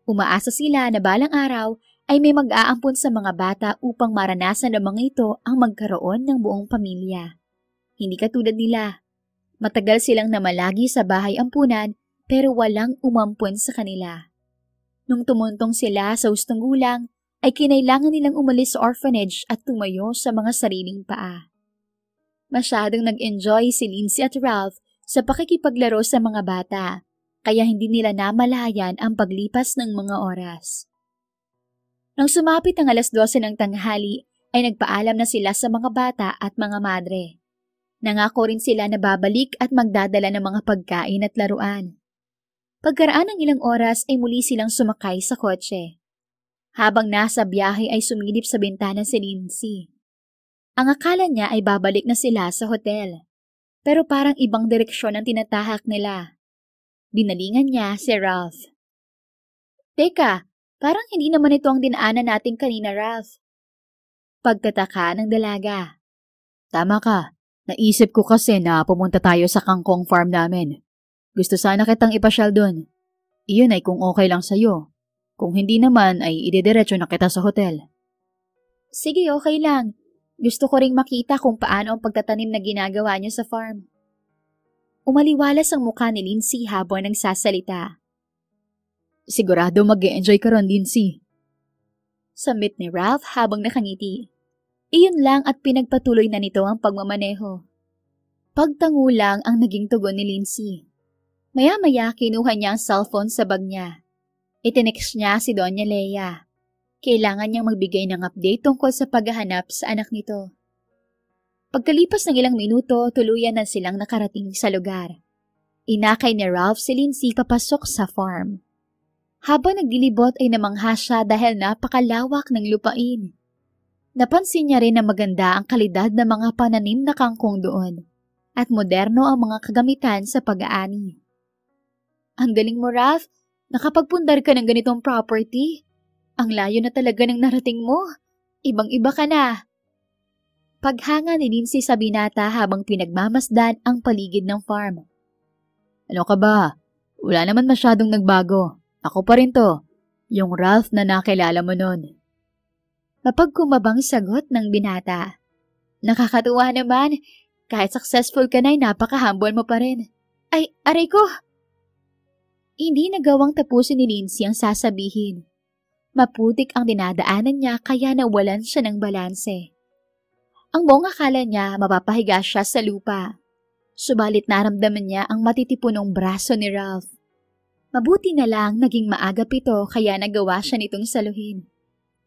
Umaasa sila na balang araw ay may mag-aampon sa mga bata upang maranasan ng mga ito ang magkaroon ng buong pamilya. Hindi katulad nila. Matagal silang namalagi sa bahay ampunan pero walang umampon sa kanila. Nung tumuntong sila sa hustong gulang, ay kinailangan nilang umalis sa orphanage at tumayo sa mga sariling paa. Masyadong nag-enjoy si Lindsay at Ralph sa pakikipaglaro sa mga bata, kaya hindi nila namalayan ang paglipas ng mga oras. Nang sumapit ang 12:00 ng tanghali, ay nagpaalam na sila sa mga bata at mga madre. Nangako rin sila na babalik at magdadala ng mga pagkain at laruan. Pagkaraan ng ilang oras ay muli silang sumakay sa kotse. Habang nasa biyahe ay sumilip sa bintana si Lindsay. Ang akala niya ay babalik na sila sa hotel. Pero parang ibang direksyon ang tinatahak nila. Binalingan niya si Ralph. Teka, parang hindi naman ito ang dinaanan natin kanina, Ralph. Pagtataka ng dalaga. Tama ka. Naisip ko kasi na pumunta tayo sa kangkong farm namin. Gusto sana kitang ipasyal dun. Iyon ay kung okay lang sa'yo. Kung hindi naman ay idediretso na kita sa hotel. Sige, okay lang. Gusto ko ring makita kung paano ang pagtatanim na ginagawa niyo sa farm. Umaliwalas ang mukha ni Lindsay habang nagsasalita. Sigurado mag-e-enjoy ka ron, Lindsay. Sambit ni Ralph habang nakangiti. Iyon lang at pinagpatuloy na nito ang pagmamaneho. Pagtango lang ang naging tugon ni Lindsay. Maya-maya kinuha niya ang cellphone sa bag niya. Itinext niya si Doña Leia. Kailangan niyang magbigay ng update tungkol sa paghahanap sa anak nito. Pagkalipas ng ilang minuto, tuluyan na silang nakarating sa lugar. Inakay ni Ralph si Lindsay papasok sa farm. Habang naglilibot ay namangha siya dahil napakalawak ng lupain. Napansin niya rin na maganda ang kalidad ng mga pananim na kangkong doon at moderno ang mga kagamitan sa pag-aani. Ang galing mo, Ralph. Nakapagpundar ka ng ganitong property. Ang layo na talaga ng narating mo. Ibang-iba ka na. Paghanga ni Lindsay sa binata habang pinagmamasdan ang paligid ng farm. Ano ka ba? Wala naman masyadong nagbago. Ako pa rin to. Yung Ralph na nakilala mo nun. Mapagkumabang sagot ng binata. Nakakatuwa naman. Kahit successful ka na ay napaka-humble mo pa rin. Ay, aray ko! Hindi nagawang tapusin ni Lindsay ang sasabihin. Maputik ang dinadaanan niya kaya nawalan siya ng balanse. Ang buong akala niya mapapahiga siya sa lupa. Subalit naramdaman niya ang matitipunong braso ni Ralph. Mabuti na lang naging maagap ito kaya nagawa siya nitong saluhin.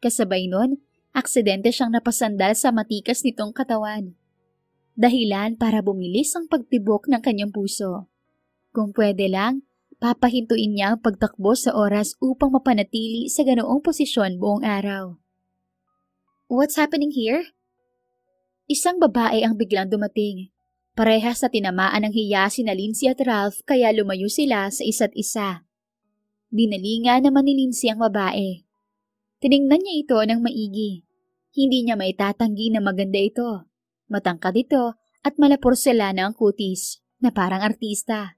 Kasabay nun, aksidente siyang napasandal sa matikas nitong katawan. Dahilan para bumilis ang pagtibok ng kanyang puso. Kung pwede lang, papahintuin niya ang pagtakbo sa oras upang mapanatili sa ganoong posisyon buong araw. What's happening here? Isang babae ang biglang dumating. Parehas na tinamaan ng hiya sina Lindsay at Ralph kaya lumayo sila sa isa't isa. Binalingan naman ni Lindsay ang babae. Tiningnan niya ito ng maigi. Hindi niya maitatanggi na maganda ito. Matangkad ito at malaporselana ang kutis na parang artista.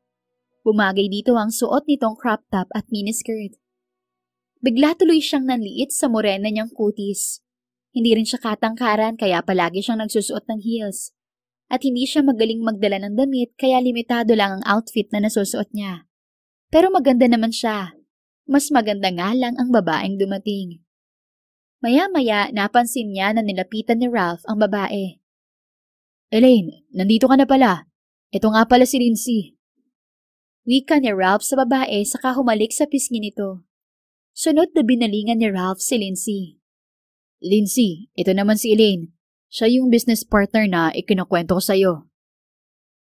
Bumagay dito ang suot nitong crop top at miniskirt. Bigla tuloy siyang nanliit sa morena niyang kutis. Hindi rin siya katangkaran kaya palagi siyang nagsusuot ng heels. At hindi siya magaling magdala ng damit kaya limitado lang ang outfit na nasusuot niya. Pero maganda naman siya. Mas maganda nga lang ang babaeng dumating. Maya-maya napansin niya na nilapitan ni Ralph ang babae. Elaine, nandito ka na pala. Ito nga pala si Lindsay. Wika ni Ralph sa babae saka humalik sa pisngi nito. Sunod na binalingan ni Ralph si Lindsay. Lindsay, ito naman si Elaine. Siya yung business partner na ikinukwento ko sa'yo.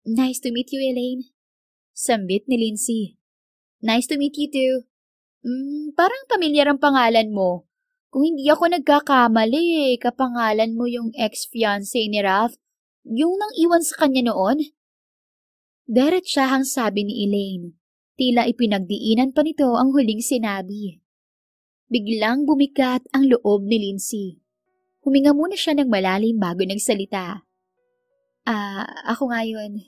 Nice to meet you, Elaine. Sambit ni Lindsay. Nice to meet you too. Parang pamilyar ang pangalan mo. Kung hindi ako nagkakamali, kapangalan mo yung ex-fiancé ni Ralph, yung nang iwan sa kanya noon. Diretsahang sabi ni Elaine. Tila ipinagdiinan pa nito ang huling sinabi. Biglang bumigat ang loob ni Lindsay. Huminga muna siya ng malalim bago nagsalita. Ako nga yun.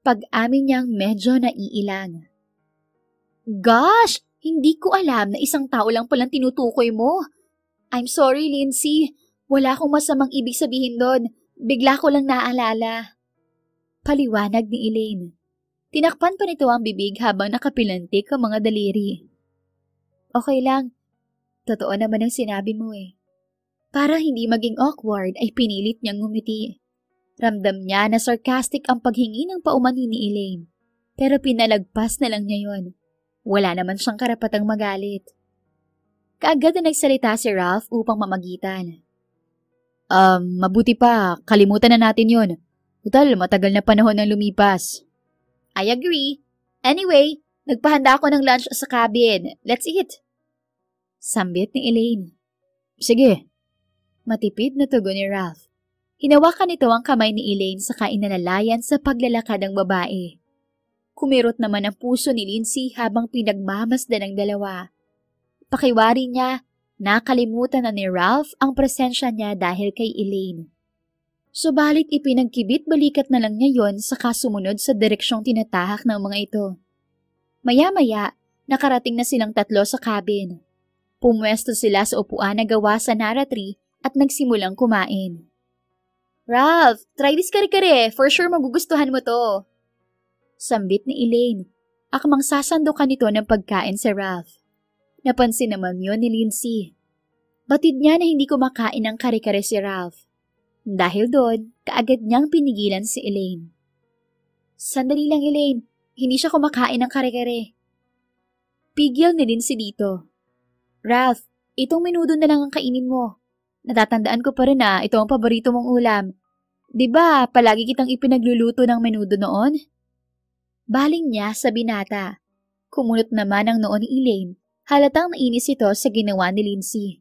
Pag-amin niyang medyo naiilang. Gosh! Hindi ko alam na isang tao lang palang tinutukoy mo. I'm sorry, Lindsay. Wala akong masamang ibig sabihin doon. Bigla ko lang naalala. Paliwanag ni Elaine. Tinakpan pa nito ang bibig habang nakapilantik ang mga daliri. Okay lang. Totoo naman ang sinabi mo eh. Para hindi maging awkward ay pinilit niyang ngumiti. Ramdam niya na sarcastic ang paghingi ng paumanhin ni Elaine. Pero pinalagpas na lang niya yon. Wala naman siyang karapatang magalit. Kaagad na nagsalita si Ralph upang mamagitan. Mabuti pa, kalimutan na natin yun. Total, matagal na panahon ang lumipas. I agree. Anyway, nagpahanda ako ng lunch sa cabin. Let's eat. Sambit ni Elaine. Sige. Matipid na tugon ni Ralph. Hinawakan nito ang kamay ni Elaine saka inalalayan sa paglalakad ng babae. Kumirot naman ang puso ni Lindsay habang pinagmamasdan ng dalawa. Pakiwari niya, nakalimutan na ni Ralph ang presensya niya dahil kay Elaine. Subalit ipinagkibit balikat na lang niya yon saka sumunod sa direksyong tinatahak ng mga ito. Maya-maya, nakarating na silang tatlo sa cabin. Pumwesto sila sa upuan na gawa sa Nara tree at nagsimulang kumain. Ralph, try this kare-kare. For sure magugustuhan mo to. Sambit ni Elaine. Akmang sasandukan nito ng pagkain si Ralph. Napansin naman yon ni Lindsay. Batid niya na hindi kumakain ng kare-kare si Ralph. Dahil doon, kaagad niyang pinigilan si Elaine. Sandali lang, Elaine. Hindi siya kumakain ng kare-kare. Pigil ni Lindsay dito. Ralph, itong menudo na lang ang kainin mo. Natatandaan ko pa rin na ito ang paborito mong ulam. Diba, palagi kitang ipinagluluto ng menudo noon? Baling niya sa binata. Kumunot naman ang noon ni Elaine. Halatang nainis ito sa ginawa ni Lindsay.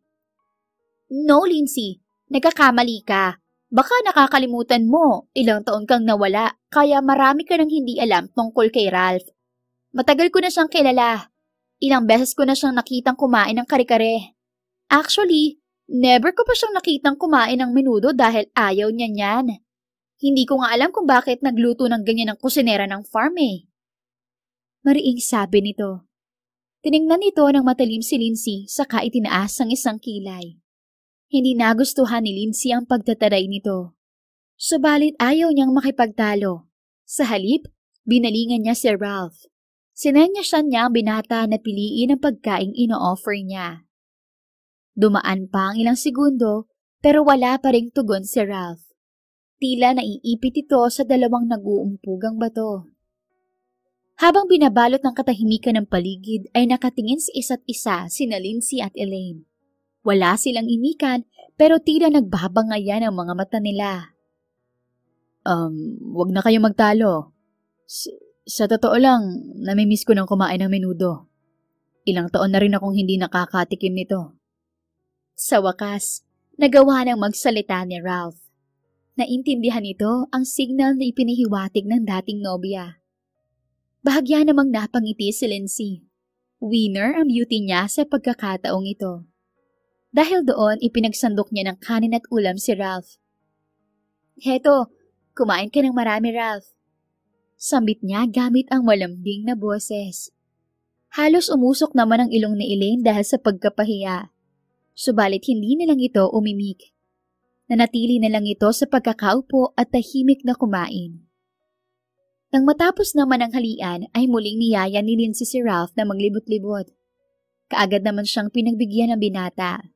No, Lindsay. Nagkakamali ka. Baka nakakalimutan mo. Ilang taon kang nawala, kaya marami ka nang hindi alam tungkol kay Ralph. Matagal ko na siyang kilala. Ilang beses ko na siyang nakitang kumain ng kare-kare. Actually, never ko pa siyang nakitang kumain ng menudo dahil ayaw niya niyan. Hindi ko nga alam kung bakit nagluto ng ganyan ang kusinera ng farm eh. Mariing sabi nito. Tiningnan nito ng matalim si Lindsay saka itinaas ang isang kilay. Hindi nagustuhan ni Lindsay ang pagtataray nito. Subalit ayaw niyang makipagtalo. Sa halip, binalingan niya si Ralph. Sinenyasan niya ang binata na piliin ang pagkaing ino-offer niya. Dumaan pa ang ilang segundo pero wala pa ring tugon si Ralph. Tila naiipit ito sa dalawang nag-uumpugang bato. Habang binabalot ng katahimikan ng paligid ay nakatingin sa isa't isa sina Lindsay at Elaine. Wala silang imikan pero tila nagbabangayan ang mga mata nila. Wag na kayo magtalo. Sa totoo lang, namimiss ko ng kumain ng menudo. Ilang taon na rin akong hindi nakakatikim nito. Sa wakas, nagawa ng magsalita ni Ralph. Naintindihan nito ang signal na ipinahiwatig ng dating nobya. Bahagya namang napangiti si Lindsay. Winner ang beauty niya sa pagkakataong ito. Dahil doon, ipinagsandok niya ng kanin at ulam si Ralph. Heto, kumain ka ng marami, Ralph. Sambit niya gamit ang malambing na boses. Halos umusok naman ang ilong ni Elaine dahil sa pagkapahiya. Subalit hindi na lang ito umimik. Nanatili na lang ito sa pagkakaupo at tahimik na kumain. Nang matapos naman ang halian ay muling niyaya ni Lindsay si Ralph na maglibot-libot. Kaagad naman siyang pinagbigyan ng binata.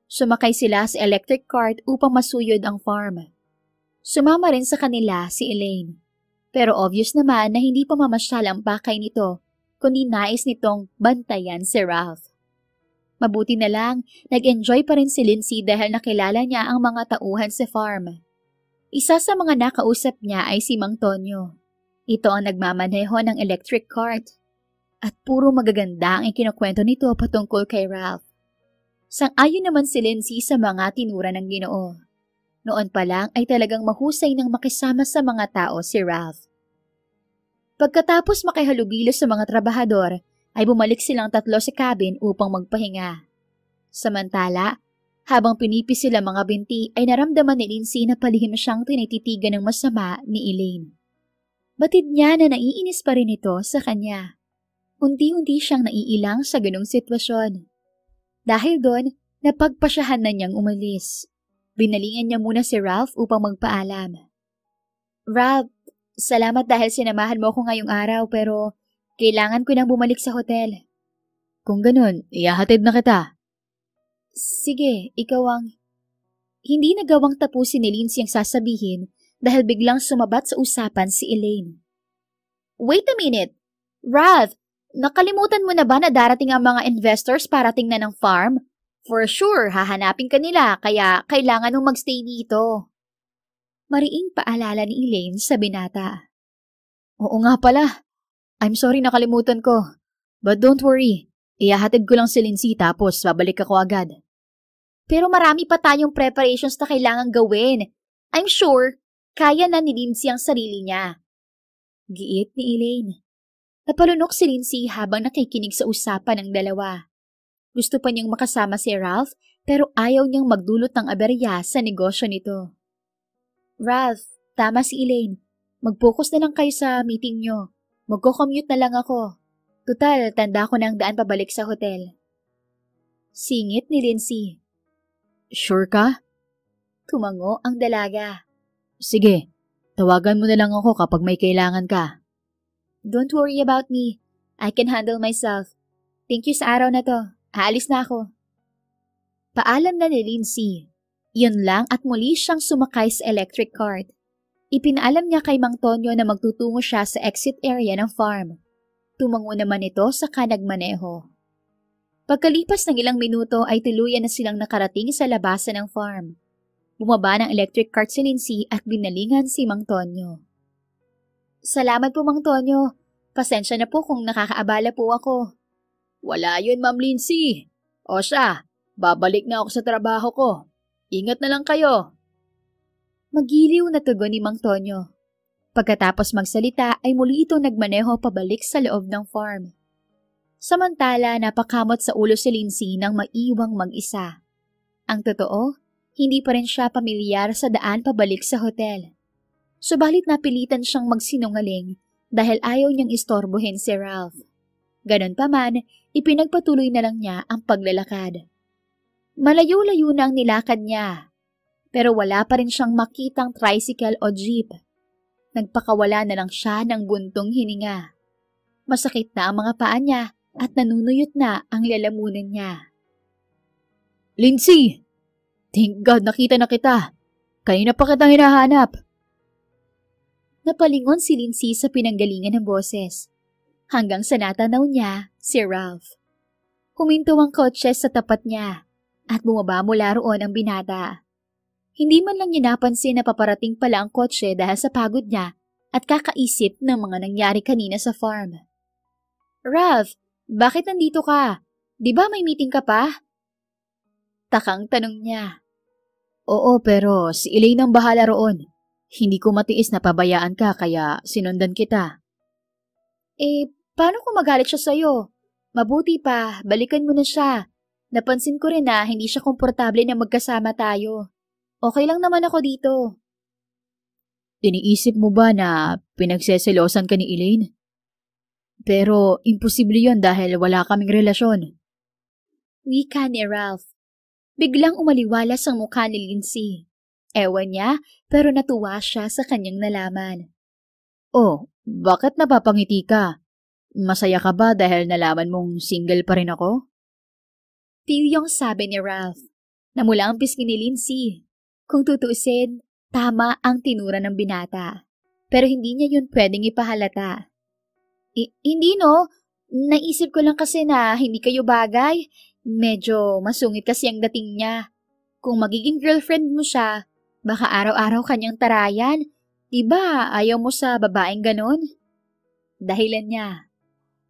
Sumakay sila sa electric cart upang masuyod ang farm. Sumama rin sa kanila si Elaine. Pero obvious naman na hindi pa mamasyal ang pakay nito, kundi nais nitong bantayan si Ralph. Mabuti na lang, nag-enjoy pa rin si Lindsay dahil nakilala niya ang mga tauhan sa farm. Isa sa mga nakausap niya ay si Mang Tonyo. Ito ang nagmamaneho ng electric cart. At puro magaganda ang ikinukwento nito patungkol kay Ralph. Sang-ayon naman si Lindsay sa mga tinura ng Ginoo. Noon pa lang ay talagang mahusay nang makisama sa mga tao si Ralph. Pagkatapos makihalubilo sa mga trabahador, ay bumalik silang tatlo sa cabin upang magpahinga. Samantala, habang pinipis sila mga binti ay naramdaman ni Lindsay na palihim siyang tinititigan ng masama ni Elaine. Batid niya na naiinis pa rin ito sa kanya. Unti-unti siyang naiilang sa ganong sitwasyon. Dahil doon, napagpasyahan na niyang umalis. Binalingan niya muna si Ralph upang magpaalam. Ralph, salamat dahil sinamahan mo ako ngayong araw pero kailangan ko nang bumalik sa hotel. Kung ganun, ihahatid na kita. Sige, ikaw ang... Hindi nagawang tapusin ni Lindsay ang sasabihin dahil biglang sumabat sa usapan si Elaine. Wait a minute! Ralph, nakalimutan mo na ba na darating ang mga investors para tingnan ng farm? For sure, hahanapin ka nila kaya kailangan mong magstay dito. Mariing paalala ni Elaine sa binata. Oo nga pala. I'm sorry nakalimutan ko. But don't worry, Ihahatid ko lang si Lindsay tapos babalik ako agad. Pero marami pa tayong preparations na kailangan gawin. I'm sure, kaya na ni Lindsay ang sarili niya. Giit ni Elaine. Napalunok si Lindsay habang nakikinig sa usapan ng dalawa. Gusto pa niyang makasama si Ralph pero ayaw niyang magdulot ng aberya sa negosyo nito. Ralph, tama si Elaine. Mag-focus na lang kayo sa meeting niyo. Magko-commute na lang ako. Tutal, tanda ko na ang daan pabalik sa hotel. Singit ni Lindsay. Sure ka? Tumango ang dalaga. Sige, tawagan mo na lang ako kapag may kailangan ka. Don't worry about me. I can handle myself. Thank you sa araw na to. Aalis na ako. Paalam na ni Lindsay. Yun lang at muli siyang sumakay sa electric cart. Ipinaalam niya kay Mang Tonyo na magtutungo siya sa exit area ng farm. Tumango naman ito saka nagmaneho. Pagkalipas ng ilang minuto ay tuluyan na silang nakarating sa labasan ng farm. Bumaba ng electric cart si Lindsay at binalingan si Mang Tonyo. Salamat po, Mang Tonyo. Pasensya na po kung nakakaabala po ako. Wala yun, Ma'am Lindsay. O siya, babalik na ako sa trabaho ko. Ingat na lang kayo. Magiliw na tugon ni Mang Tonyo. Pagkatapos magsalita ay muli ito nagmaneho pabalik sa loob ng farm. Samantala, napakamot sa ulo si Lindsay nang maiwang mag-isa. Ang totoo, hindi pa rin siya pamilyar sa daan pabalik sa hotel. Subalit napilitan siyang magsinungaling dahil ayaw niyang istorbohin si Ralph. Ganon pa man, ipinagpatuloy na lang niya ang paglalakad. Malayo-layo na ang nilakad niya, pero wala pa rin siyang makitang tricycle o jeep. Nagpakawala na lang siya ng buntong hininga. Masakit na ang mga paa niya at nanunuyot na ang lalamunan niya. Lindsay! Thank God nakita na kita. Kanina pa kitang hinahanap. Napalingon si Lindsay sa pinanggalingan ng boses. Hanggang sa natanaw niya si Ralph. Huminto ang kotse sa tapat niya at bumaba mula roon ang binata. Hindi man lang niya napansin na paparating pala ang kotse dahil sa pagod niya at kakaisip ng mga nangyari kanina sa farm. Ralph, bakit nandito ka? Di ba may meeting ka pa? Takang tanong niya. Oo, pero si Elaine ang bahala roon. Hindi ko matiis na pabayaan ka kaya sinundan kita. Paano kung magalit siya sa'yo? Mabuti pa, balikan mo na siya. Napansin ko rin na hindi siya komportable na magkasama tayo. Okay lang naman ako dito. Iniisip mo ba na pinagseselosan ka ni Elaine? Pero imposible yon dahil wala kaming relasyon. Wika ni Ralph. Biglang umaliwalas ang mukha ni Lindsay. Ewan niya, pero natuwa siya sa kanyang nalaman. Oh, bakit napapangiti ka? Masaya ka ba dahil nalaman mong single pa rin ako? Tiyong sabi ni Ralph. Namula ang pisngi ni Lindsay. Kung tutuusin, tama ang tinura ng binata. Pero hindi niya yun pwedeng ipahalata. Hindi no, naisip ko lang kasi na hindi kayo bagay. Medyo masungit kasi ang dating niya. Kung magiging girlfriend mo siya, baka araw-araw kanyang tarayan. Diba ayaw mo sa babaeng ganon? Dahilan niya.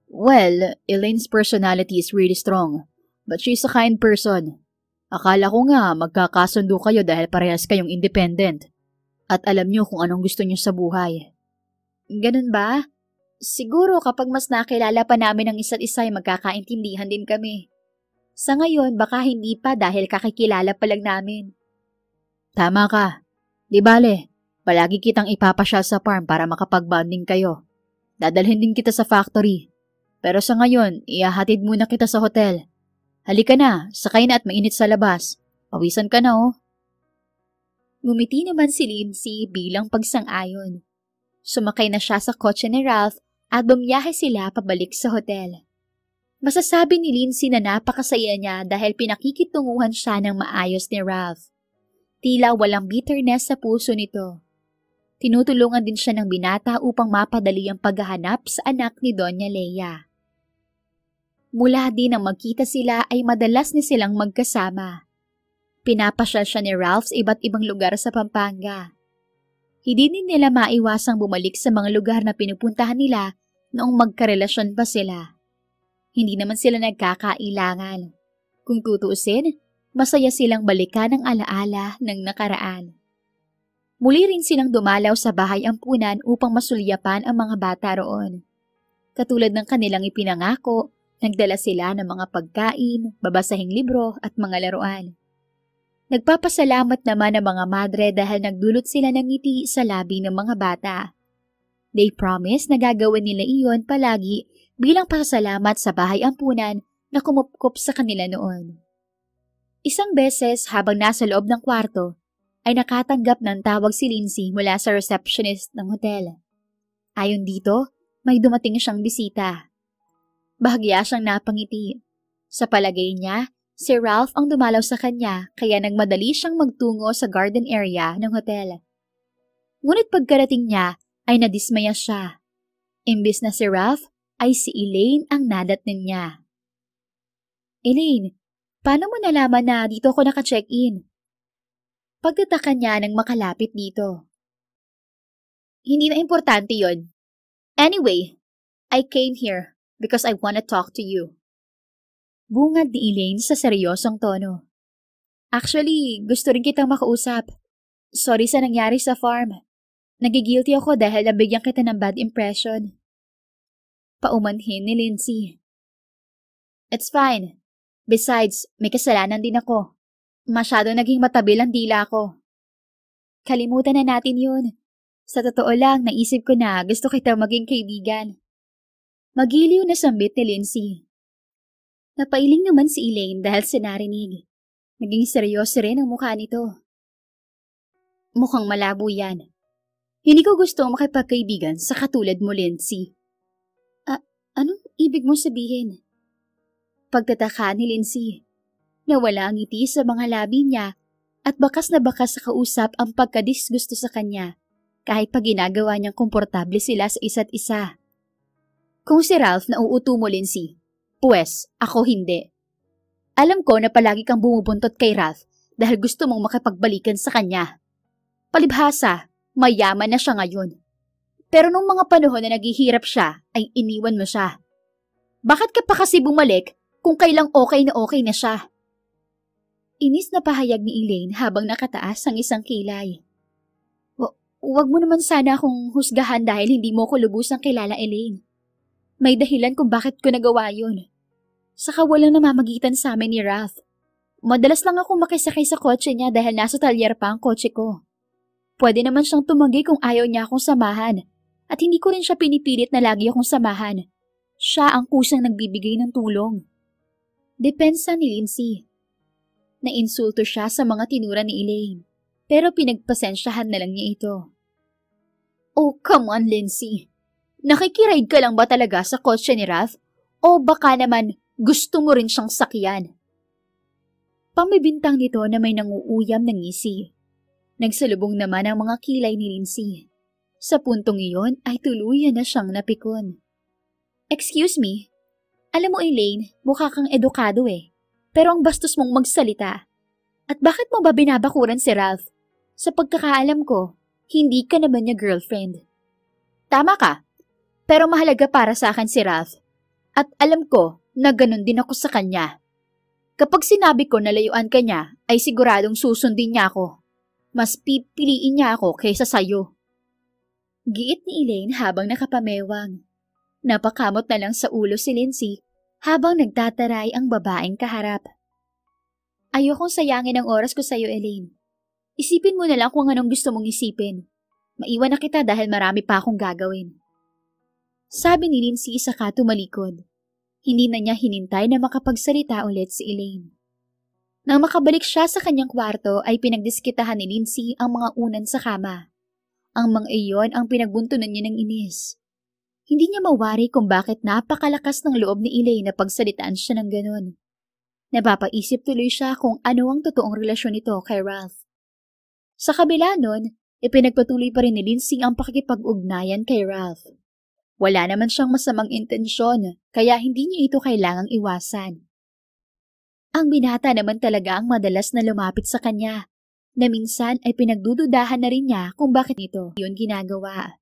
Well, Elaine's personality is really strong, but she's a kind person. Akala ko nga magkakasundo kayo dahil parehas kayong independent. At alam niyo kung anong gusto niyo sa buhay. Ganun ba? Siguro kapag mas nakilala pa namin ang isa't isa ay magkakaintindihan din kami. Sa ngayon, baka hindi pa dahil kakikilala pa lang namin. Tama ka. Di bale, palagi kitang ipapasyal sa farm para makapag-bonding kayo. Dadalhin din kita sa factory. Pero sa ngayon, ihahatid muna kita sa hotel. Halika na, sakay na at mainit sa labas. Pawisan ka na oh. Ngumiti naman si Lindsay bilang pagsang-ayon. Sumakay na siya sa kotse ni Ralph at bumiyahe sila pabalik sa hotel. Masasabi ni Lindsay na napakasaya niya dahil pinakikitunguhan siya ng maayos ni Ralph. Tila walang bitterness sa puso nito. Tinutulungan din siya ng binata upang mapadali ang paghahanap sa anak ni Doña Leia. Mula din nang magkita sila ay madalas ni silang magkasama. Pinapasyal siya ni Ralph sa iba't ibang lugar sa Pampanga. Hindi din nila maiwasang bumalik sa mga lugar na pinupuntahan nila noong magkarelasyon pa sila. Hindi naman sila nagkakailangan. Kung tutuusin, masaya silang balikan ang alaala ng nakaraan. Muli rin silang dumalaw sa bahay ampunan upang masulyapan ang mga bata roon. Katulad ng kanilang ipinangako, nagdala sila ng mga pagkain, babasahing libro at mga laruan. Nagpapasalamat naman ang mga madre dahil nagdulot sila ng ngiti sa labi ng mga bata. They promise na gagawin nila iyon palagi bilang pasasalamat sa bahay ampunan na kumupkup sa kanila noon. Isang beses habang nasa loob ng kwarto, ay nakatanggap ng tawag si Lindsay mula sa receptionist ng hotel. Ayon dito, may dumating siyang bisita. Bahagya siyang napangiti. Sa palagay niya, si Ralph ang dumalaw sa kanya kaya nagmadali siyang magtungo sa garden area ng hotel. Ngunit pagkarating niya ay nadismaya siya. Imbis na si Ralph ay si Elaine ang nadatnan niya. Elaine, paano mo nalaman na dito ako naka-check-in? Pagtataka niya nang makalapit dito. Hindi na importante yon. Anyway, I came here because I want to talk to you. Bungad ni Elaine sa seryosong tono. Actually, gusto rin kitang makausap. Sorry sa nangyari sa farm. Nagigilty ako dahil nabigyan kita ng bad impression. Paumanhin ni Lindsay. It's fine. Besides, may kasalanan din ako. Masyado naging matabil ang dila ko. Kalimutan na natin yun. Sa totoo lang, naisip ko na gusto kita maging kaibigan. Magiliw na sambit ni Lindsay. Napailing naman si Elaine dahil sa narinig. Naging seryoso rin ang mukha nito. Mukhang malabo yan. Hindi ko gustong makipagkaibigan sa katulad mo, Lindsay. Anong ibig mong sabihin? Pagtataka ni Lindsay. Nawala ang ngiti sa mga labi niya at bakas na bakas sa kausap ang pagkadisgusto sa kanya kahit pa ginagawa niyang komportable sila sa isa't isa. Kung si Ralph nauuto mo, Lindsay, pues ako hindi. Alam ko na palagi kang bumubuntot kay Ralph dahil gusto mong makipagbalikan sa kanya. Palibhasa, mayaman na siya ngayon. Pero nung mga panahon na naghihirap siya, ay iniwan mo siya. Bakit ka pa kasi bumalik kung kailang okay na siya? Inis na pahayag ni Elaine habang nakataas ang isang kilay. Huwag mo naman sana akong husgahan dahil hindi mo ko lubusang kilala, Elaine. May dahilan kung bakit ko nagawa yun. Saka walang namamagitan sa amin ni Ralph. Madalas lang ako makisakay sa kotse niya dahil nasa talyer pa ang kotse ko. Pwede naman siyang tumanggi kung ayaw niya akong samahan at hindi ko rin siya pinipilit na lagi akong samahan. Siya ang kusang nagbibigay ng tulong. Depensa ni Lindsay. Nainsulto siya sa mga tinura ni Elaine, pero pinagpasensyahan na lang niya ito. Oh, come on, Lindsay. Nakikiride ka lang ba talaga sa kotse ni Ralph? O baka naman gusto mo rin siyang sakyan? Pamibintang nito na may nanguuyam ng ngisi. Nagsalubong naman ang mga kilay ni Lindsay. Sa puntong iyon ay tuluyan na siyang napikon. Excuse me? Alam mo, Elaine, mukha kang edukado eh. Pero ang bastos mong magsalita. At bakit mo ba binabakuran si Ralph? Sa pagkakaalam ko, hindi ka naman niya girlfriend. Tama ka, pero mahalaga para sa akin si Ralph. At alam ko na ganun din ako sa kanya. Kapag sinabi ko na layuan ka niya, ay siguradong susundin niya ako. Mas pipiliin niya ako kaysa sayo. Giit ni Elaine habang nakapamewang. Napakamot na lang sa ulo si Lindsay habang nagtataray ang babaeng kaharap. Ayokong sayangin ang oras ko sa'yo, Elaine. Isipin mo na lang kung anong gusto mong isipin. Maiwan na kita dahil marami pa akong gagawin. Sabi ni Lindsay saka tumalikod. Hindi na niya hinintay na makapagsalita ulit si Elaine. Nang makabalik siya sa kanyang kwarto ay pinagdiskitahan ni Lindsay ang mga unan sa kama. Ang mga iyon ang pinagbuntunan niya ng inis. Hindi niya mawari kung bakit napakalakas ng loob ni Elaine na pagsalitaan siya ng ganon. Napapaisip tuloy siya kung ano ang totoong relasyon nito kay Ralph. Sa kabila nun, ipinagpatuloy pa rin ni Lindsay ang pakikipag-ugnayan kay Ralph. Wala naman siyang masamang intensyon, kaya hindi niya ito kailangang iwasan. Ang binata naman talaga ang madalas na lumapit sa kanya, na minsan ay pinagdududahan na rin niya kung bakit ito yun ginagawa.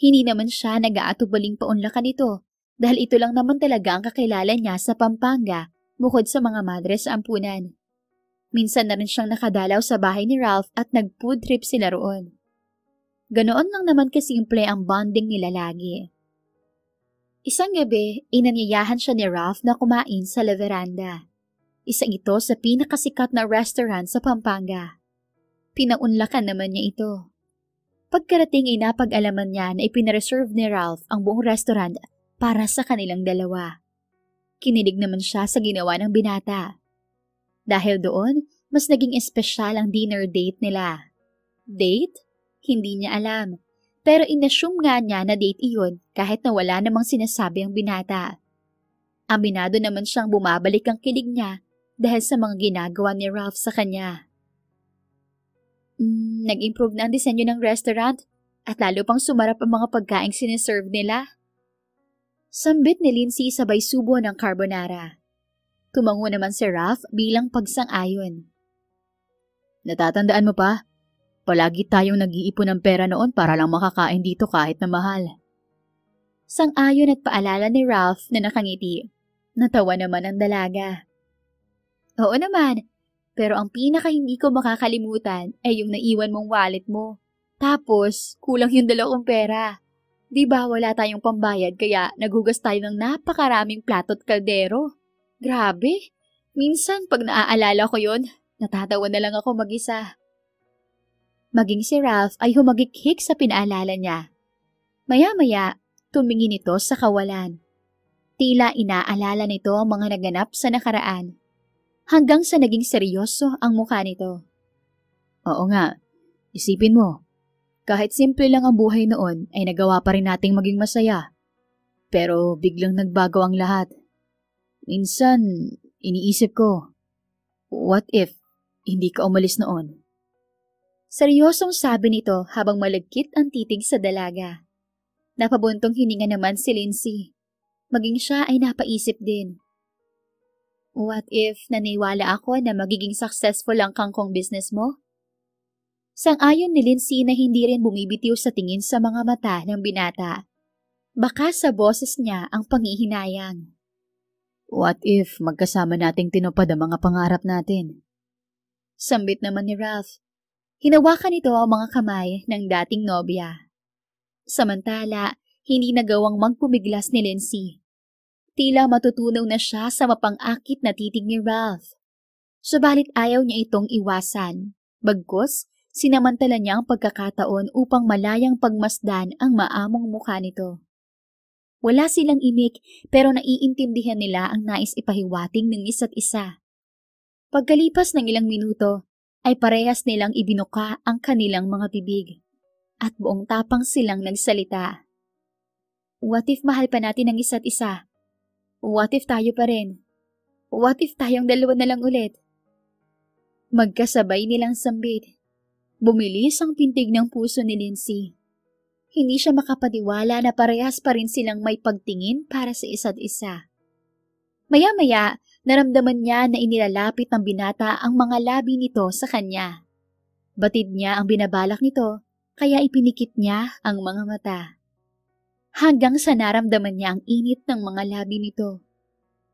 Hindi naman siya nag-aatubaling paunlakan ito dahil ito lang naman talaga ang kakilala niya sa Pampanga bukod sa mga madre sa ampunan. Minsan na rin siyang nakadalaw sa bahay ni Ralph at nag-food trip sila roon. Ganoon lang naman kasimple ang bonding nila lagi. Isang gabi, inanyayahan siya ni Ralph na kumain sa La Veranda. Isa ito sa pinakasikat na restaurant sa Pampanga. Pinaunlakan naman niya ito. Pagkarating ay napag-alaman niya na ipinareserve ni Ralph ang buong restaurant para sa kanilang dalawa. Kinilig naman siya sa ginawa ng binata. Dahil doon, mas naging espesyal ang dinner date nila. Date? Hindi niya alam. Pero inassume nga niya na date iyon kahit na wala namang sinasabi ang binata. Aminado naman siyang bumabalik ang kilig niya dahil sa mga ginagawa ni Ralph sa kanya. Nag-improve na ang disenyo ng restaurant at lalo pang sumarap ang mga pagkaing siniserve nila. Sambit ni Lindsay sabay subo ng carbonara. Tumango naman si Ralph bilang pagsang-ayon. Natatandaan mo pa? Palagi tayong nag-iipon ng pera noon para lang makakain dito kahit na mahal. Sang-ayon at paalala ni Ralph na nakangiti. Natawa naman ang dalaga. Oo naman, pero ang pinaka hindi ko makakalimutan ay yung naiwan mong wallet mo. Tapos, kulang yung dala kong pera. Di ba wala tayong pambayad kaya nagugas tayo ng napakaraming plato at kaldero? Grabe! Minsan pag naaalala ko yon, natatawa na lang ako mag-isa. Maging si Ralph ay humagikhik sa pinaalala niya. Maya-maya, tumingin ito sa kawalan. Tila inaalala nito ang mga naganap sa nakaraan. Hanggang sa naging seryoso ang mukha nito. Oo nga, isipin mo. Kahit simple lang ang buhay noon ay nagawa pa rin nating maging masaya. Pero biglang nagbago ang lahat. Minsan, iniisip ko, what if hindi ka umalis noon? Seryosong sabi nito habang malagkit ang titig sa dalaga. Napabuntong hininga naman si Lindsay. Maging siya ay napaisip din. What if naniwala ako na magiging successful ang kangkong business mo? Sang-ayon ni Lindsay na hindi rin bumibitiw sa tingin sa mga mata ng binata. Baka sa boses niya ang panghihinayang. What if magkasama nating tinupad ang mga pangarap natin? Sambit naman ni Ralph. Hinawakan nito ang mga kamay ng dating nobya. Samantala, hindi nagawang magpumiglas ni Lindsay. Tila matutunaw na siya sa mapang-akit na titig ni Ralph. Subalit ayaw niya itong iwasan. Bagkus, sinamantala niya ang pagkakataon upang malayang pagmasdan ang maamong mukha nito. Wala silang imik pero naiintindihan nila ang nais ipahiwating ng isa't isa. Pagkalipas ng ilang minuto, ay parehas nilang ibinuka ang kanilang mga bibig. At buong tapang silang nagsalita. What if mahal pa natin ang isa't isa? What if tayo pa rin? What if tayong dalawa na lang ulit? Magkasabay nilang sambit. Bumilis ang pintig ng puso ni Lindsay. Hindi siya makapaniwala na parehas pa rin silang may pagtingin para sa isa't isa. Maya-maya, naramdaman niya na inilalapit ng binata ang mga labi nito sa kanya. Batid niya ang binabalak nito, kaya ipinikit niya ang mga mata. Hanggang sa naramdaman niya ang init ng mga labi nito.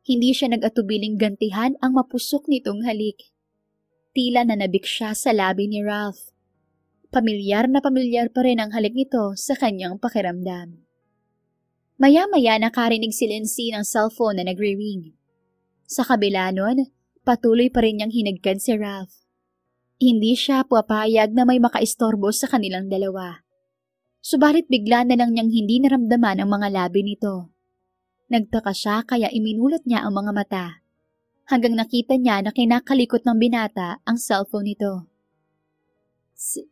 Hindi siya nag-atubiling gantihan ang mapusok nitong halik. Tila nanabik siya sa labi ni Ralph. Pamilyar na pamilyar pa rin ang halik nito sa kanyang pakiramdam. Maya-maya nakarinig si Lindsay ng cellphone na nagre-ring. Sa kabila nun, patuloy pa rin niyang hinagkan si Ralph. Hindi siya papayag na may makaistorbo sa kanilang dalawa. Subalit bigla na lang niyang hindi naramdaman ang mga labi nito. Nagtaka siya kaya iminulot niya ang mga mata. Hanggang nakita niya na kinakalikot ng binata ang cellphone nito.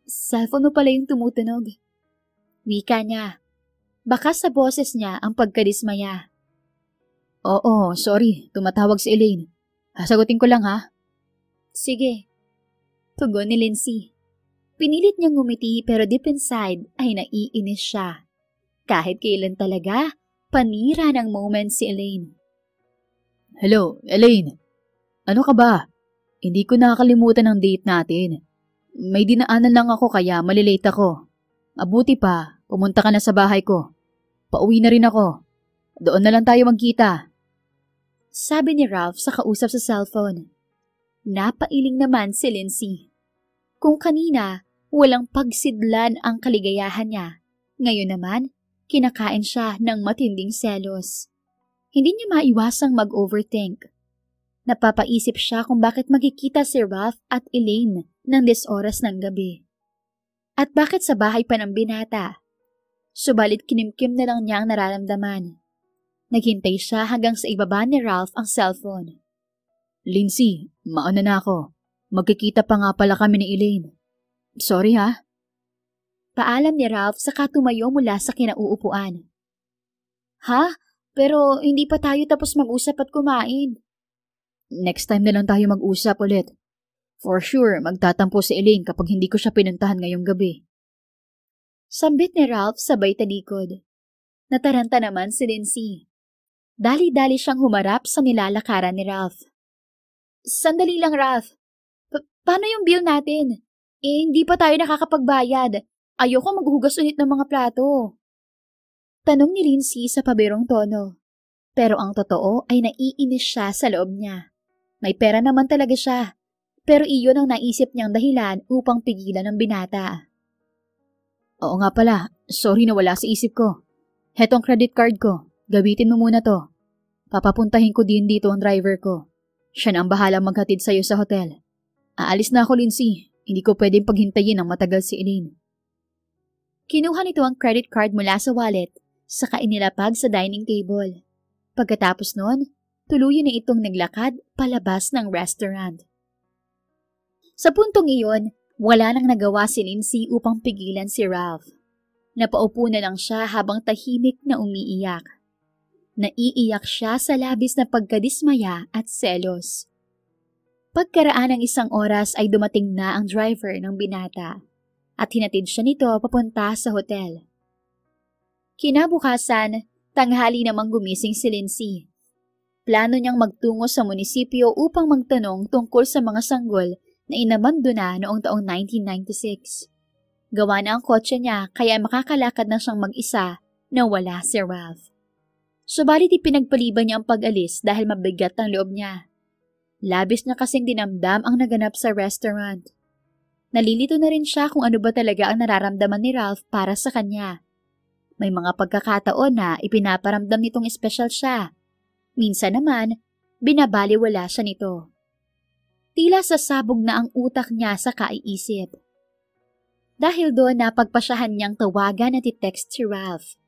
Cellphone mo pala yung tumutunog. Wika niya. Baka sa boses niya ang pagkadismaya. Oo, sorry. Tumatawag si Elaine. Sasagutin ko lang ha. Sige. Tugon ni Lindsay. Pinilit niyang ngumiti pero deep inside ay naiinis siya. Kahit kailan talaga, panira ng moment si Elaine. Hello, Elaine. Ano ka ba? Hindi ko nakakalimutan ang date natin. May dinaanan lang ako kaya malilate ako. Mabuti pa, pumunta ka na sa bahay ko. Pauwi na rin ako. Doon na lang tayo magkita. Sabi ni Ralph sa kausap sa cellphone. Napailing naman si Lindsay. Kung kanina, walang pagsidlan ang kaligayahan niya. Ngayon naman, kinakain siya ng matinding selos. Hindi niya maiwasang mag-overthink. Napapaisip siya kung bakit magkikita si Ralph at Elaine ng 10 oras ng gabi. At bakit sa bahay pa ng binata? Subalit kinimkim na lang niya ang nararamdaman. Naghintay siya hanggang sa ibaba ni Ralph ang cellphone. Lindsay, mauna na ako. Magkikita pa nga pala kami ni Elaine. Sorry ha. Paalam ni Ralph saka tumayo mula sa kinauupuan. Ha? Pero hindi pa tayo tapos mag-usap at kumain. Next time na lang tayo mag-usap ulit. For sure, magtatampo si Elaine kapag hindi ko siya pinuntahan ngayong gabi. Sambit ni Ralph sabay talikod. Nataranta naman si Lindsay. Dali-dali siyang humarap sa nilalakaran ni Ralph. Sandali lang, Ralph. Paano yung bill natin? Hindi pa tayo nakakapagbayad. Ayoko maghugas ulit ng mga plato. Tanong ni Lindsay sa pabirong tono. Pero ang totoo ay naiinis siya sa loob niya. May pera naman talaga siya. Pero iyon ang naisip niyang dahilan upang pigilan ng binata. Oo nga pala, sorry na wala sa isip ko. Hetong credit card ko, gawitin mo muna to. Papapuntahin ko din dito ang driver ko. Siya na ang bahalang maghatid sa'yo sa hotel. Aalis na ako, Lindsay. Hindi ko pwedeng paghintayin ng matagal si Elaine. Kinuha nito ang credit card mula sa wallet, saka inilapag sa dining table. Pagkatapos noon, tuluyan na itong naglakad palabas ng restaurant. Sa puntong iyon, wala nang nagawa si Lindsay upang pigilan si Ralph. Napaupo na lang siya habang tahimik na umiiyak. Naiiyak siya sa labis na pagkadismaya at selos. Pagkaraan ng 1 oras ay dumating na ang driver ng binata at hinatid siya nito papunta sa hotel. Kinabukasan, tanghali namang gumising si Lindsay. Plano niyang magtungo sa munisipyo upang magtanong tungkol sa mga sanggol na inamando na noong taong 1996. Gawa na ang kotse niya kaya makakalakad na siyang mag-isa na wala si Ralph. Subalit ipinagpaliban niya ang pag-alis dahil mabigat ang loob niya. Labis na kasing dinamdam ang naganap sa restaurant. Nalilito na rin siya kung ano ba talaga ang nararamdaman ni Ralph para sa kanya. May mga pagkakataon na ipinaparamdam nitong espesyal siya. Minsan naman, binabaliwala siya nito. Tila sasabog na ang utak niya sa kaiisip. Dahil doon napagpasyahan niyang tawagan at i-text si Ralph.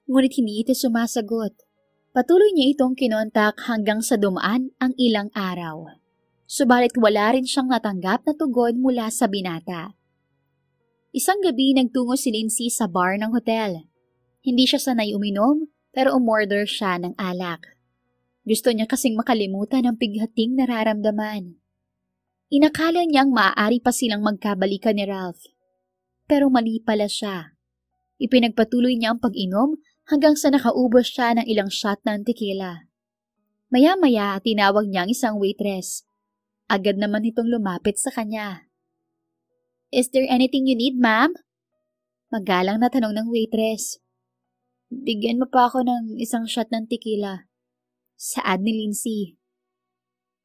Ngunit hindi ito sumasagot. Patuloy niya itong kinontak hanggang sa dumaan ang ilang araw. Subalit wala rin siyang natanggap na tugon mula sa binata. Isang gabi nagtungo si Lindsay sa bar ng hotel. Hindi siya sanay uminom pero umorder siya ng alak. Gusto niya kasing makalimutan ang pighating nararamdaman. Inakala niyang maaari pa silang magkabalikan ni Ralph. Pero mali pala siya. Ipinagpatuloy niya ang pag-inom hanggang sa nakaubos siya ng ilang shot ng tequila. Maya-maya tinawag niya ang isang waitress. Agad naman itong lumapit sa kanya. Is there anything you need, ma'am? Magalang na tanong ng waitress. Bigyan mo pa ako ng isang shot ng tequila. Saad ni Lindsay.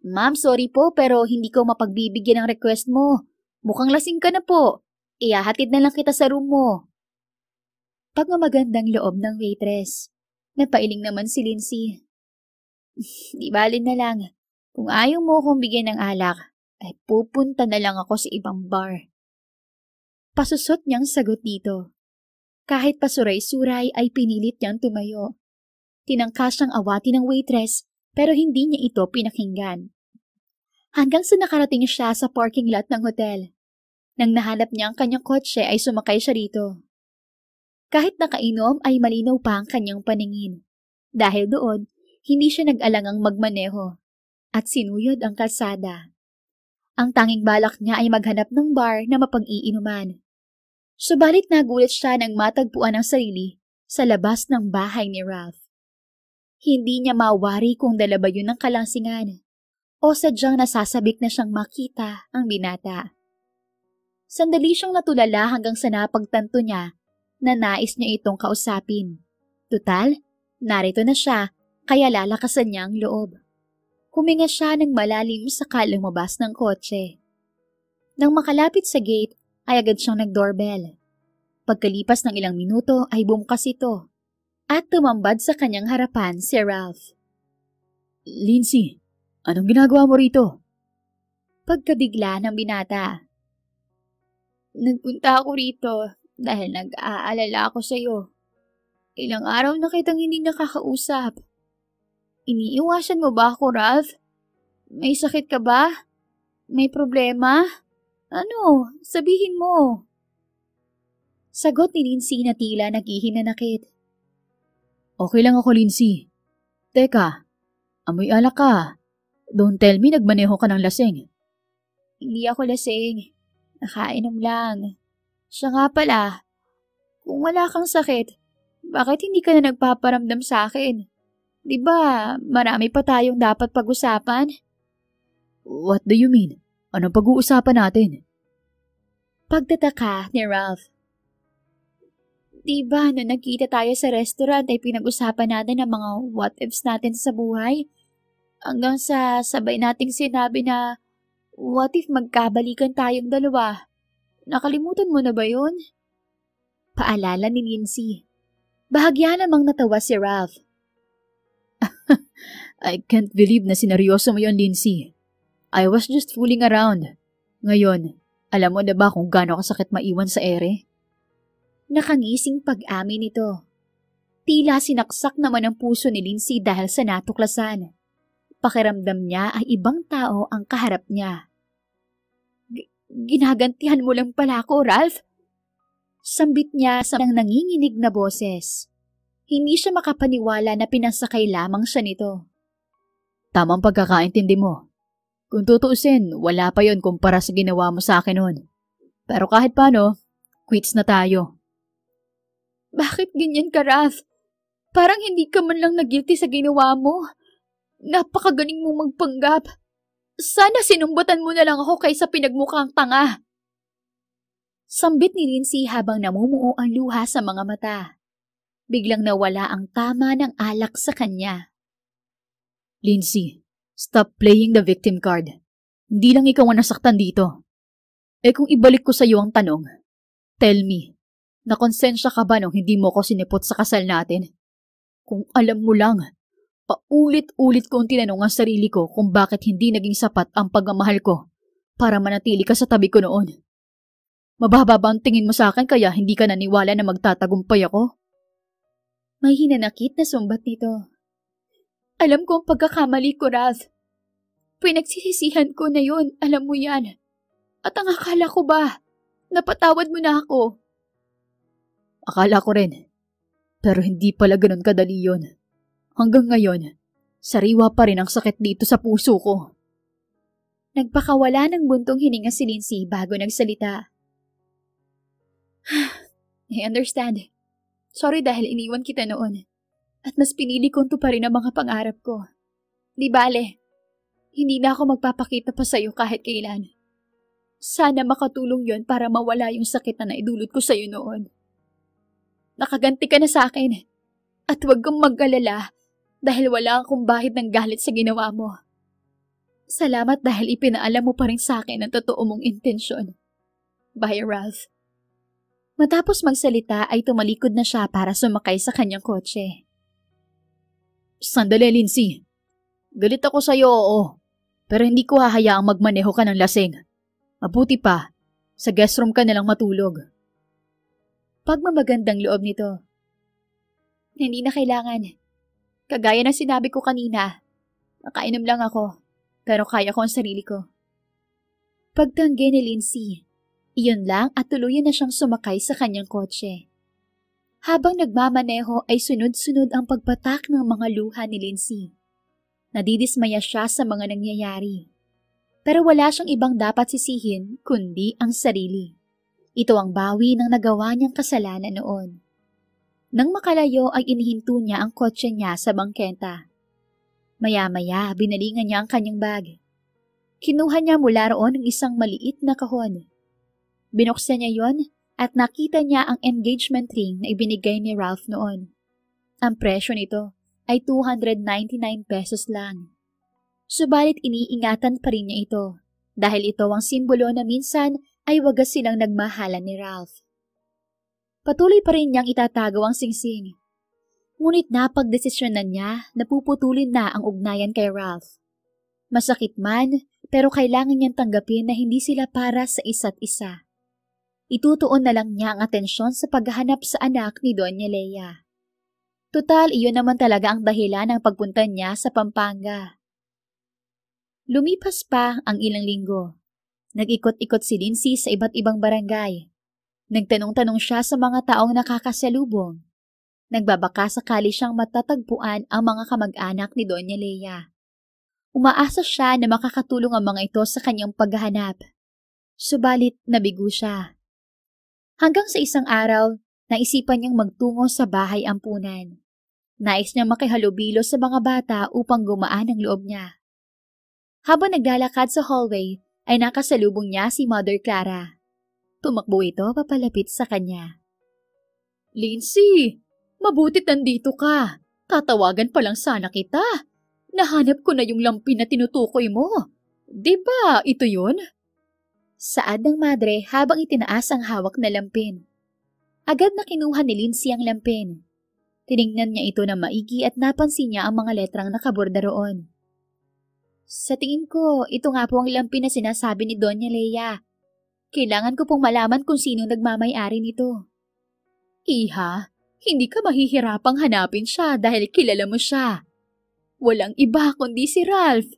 Ma'am, sorry po pero hindi ko mapagbibigyan ng request mo. Mukhang lasing ka na po. Ihahatid na lang kita sa room mo. Pagmamagandang loob ng waitress. Napailing naman si Lindsay. Di balin na lang. Kung ayaw mo akong bigyan ng alak, ay pupunta na lang ako sa ibang bar. Pasusot niyang sagot dito. Kahit pasuray-suray ay pinilit niyang tumayo. Tinangka siyang awati ng waitress pero hindi niya ito pinakinggan. Hanggang sa nakarating siya sa parking lot ng hotel. Nang nahanap niya ang kanyang kotse ay sumakay siya rito. Kahit nakainom ay malinaw pa ang kanyang paningin. Dahil doon, hindi siya nag-alangang magmaneho at sinuyod ang kalsada. Ang tanging balak niya ay maghanap ng bar na mapag-iinuman. Subalit nagulat siya nang matagpuan ang sarili sa labas ng bahay ni Ralph. Hindi niya mawari kung dala ba yun ng kalangsingan o sadyang nasasabik na siyang makita ang binata. Sandali siyang natulala hanggang sa napagtanto niya na nais niya itong kausapin. Tutal, Narito na siya, kaya lalakasan niya ang loob. Huminga siya ng malalim saka lumabas ng kotse. Nang makalapit sa gate, ay agad siyang nag-doorbell. Pagkalipas ng ilang minuto ay bumukas ito at tumambad sa kanyang harapan si Ralph. Lindsay, anong ginagawa mo rito? Pagkabigla ng binata. Nagpunta ako rito dahil nag-aalala ako sa iyo. Ilang araw na kitang hindi nakakausap. Iniiwasan mo ba ako, Ralph? May sakit ka ba? May problema? Ano? Sabihin mo. Sagot ni Lindsay na tila naghihinanakit. Okay lang ako, Lindsay. Teka, amoy alak ka. Don't tell me nagmaneho ka ng lasing. Hindi ako lasing. Nakainom lang. Siya nga pala, kung wala kang sakit, bakit hindi ka na nagpaparamdam sa akin? Di ba, marami pa tayong dapat pag-usapan? What do you mean? Anong pag-uusapan natin? Pagtataka ni Ralph. Di ba, nung nagkita tayo sa restaurant ay pinag-usapan natin ang mga what-ifs natin sa buhay? Hanggang sa sabay nating sinabi na, what if magkabalikan tayong dalawa? Nakalimutan mo na ba yun? Paalala ni Lindsay. Bahagya namang natawa si Ralph. I can't believe na sineryoso mo yun, Lindsay. I was just fooling around. Ngayon, alam mo na ba kung gaano kasakit maiwan sa ere? Nakangising pag-amin nito. Tila sinaksak naman ang puso ni Lindsay dahil sa natuklasan. Pakiramdam niya ay ibang tao ang kaharap niya. Ginagantihan mo lang pala ako, Ralph? Sambit niya sa nanginginig na boses. Hindi siya makapaniwala na pinasakay lamang siya nito. Tamang pagkakaintindi mo. Kung tutuusin, wala pa yon kumpara sa ginawa mo sa akin noon. Pero kahit paano, quits na tayo. Bakit ganyan ka, Ralph? Parang hindi ka man lang nag-guilty sa ginawa mo. Napakagaling mong magpanggap. Sana sinumbatan mo na lang ako kaysa pinagmukhang tanga. Sambit ni Lindsay habang namumuo ang luha sa mga mata. Biglang nawala ang tama ng alak sa kanya. Lindsay, stop playing the victim card. Hindi lang ikaw ang nasaktan dito. Kung ibalik ko sa iyo ang tanong, tell me, nakonsensya ka ba nung hindi mo ko sinipot sa kasal natin? Kung alam mo lang, paulit-ulit kong tinanong ang sarili ko kung bakit hindi naging sapat ang pagmamahal ko para manatili ka sa tabi ko noon. Mababa ba ang tingin mo sa akin kaya hindi ka naniwala na magtatagumpay ako? May hinanakit na sumbat nito. Alam ko ang pagkakamali ko, Ralph. Pinagsisisihan ko na yun, alam mo yan. At ang akala ko ba, napatawad mo na ako. Akala ko rin. Pero hindi pala ganun kadali yun. Hanggang ngayon, sariwa pa rin ang sakit dito sa puso ko. Nagpakawala ng buntong hininga si Lindsay bago nagsalita. I understand. Sorry dahil iniwan kita noon. At mas pinili kong tuparin ang mga pangarap ko. Di bale, hindi na ako magpapakita pa sa'yo kahit kailan. Sana makatulong yon para mawala yung sakit na naidulot ko sa'yo noon. Nakaganti ka na sa akin. At huwag kang mag-alala dahil wala akong bahid ng galit sa ginawa mo. Salamat dahil ipinaalam mo pa rin sa akin ang totoo mong intensyon. Bye, Ralph. Matapos magsalita ay tumalikod na siya para sumakay sa kanyang kotse. Sandali, Lindsay. Galit ako sa'yo, oo. Pero hindi ko hahayaang magmaneho ka ng lasing. Mabuti pa, sa guest room ka nalang matulog. Pagmamagandang loob nito. Hindi na kailangan. Kagaya ng sinabi ko kanina, nakainom lang ako, pero kaya ko ang sarili ko. Pagtanggi ni Lindsay, iyon lang at tuluyan na siyang sumakay sa kanyang kotse. Habang nagmamaneho ay sunod-sunod ang pagpatak ng mga luha ni Lindsay. Nadidismaya siya sa mga nangyayari. Pero wala siyang ibang dapat sisihin kundi ang sarili. Ito ang bawi ng nagawa niyang kasalanan noon. Nang makalayo ay inihinto niya ang kotse niya sa bangketa. Maya-maya binalingan niya ang kanyang bag. Kinuha niya mula roon ng isang maliit na kahon. Binuksan niya yon at nakita niya ang engagement ring na ibinigay ni Ralph noon. Ang presyo nito ay 299 pesos lang. Subalit iniingatan pa rin niya ito dahil ito ang simbolo na minsan ay wagas silang nagmahalan ni Ralph. Patuloy pa rin niyang itatago ang singsing. Ngunit napagdesisyonan niya na puputulin na ang ugnayan kay Ralph. Masakit man, pero kailangan niyang tanggapin na hindi sila para sa isa't isa. Itutuon na lang niya ang atensyon sa paghahanap sa anak ni Doña Leia. Tutal, iyon naman talaga ang dahilan ng pagpunta niya sa Pampanga. Lumipas pa ang ilang linggo. Nag-ikot-ikot si Lindsay sa iba't ibang barangay. Nagtanong-tanong siya sa mga taong nakakasalubong. Nagbabaka sakali siyang matatagpuan ang mga kamag-anak ni Doña Leia. Umaasa siya na makakatulong ang mga ito sa kanyang paghahanap. Subalit nabigo siya. Hanggang sa isang araw, naisipan niyang magtungo sa bahay ampunan. Nais niyang makihalubilo sa mga bata upang gumaan ang loob niya. Habang naglalakad sa hallway, ay nakasalubong niya si Mother Clara. Tumakbo ito papalapit sa kanya. "Lindsay, mabutit nandito ka. Tatawagan pa lang sana kita. Nahanap ko na yung lampin na tinutukoy mo. Diba ito yun?" Saad ng madre habang itinaas ang hawak na lampin. Agad na kinuha ni Lindsay ang lampin. Tiningnan niya ito na maigi at napansin niya ang mga letrang nakaborda roon. "Sa tingin ko, ito nga po ang lampin na sinasabi ni Doña Leia. Kailangan ko pong malaman kung sino nagmamay-ari nito." "Iha, hindi ka mahihirapang hanapin siya dahil kilala mo siya. Walang iba kundi si Ralph."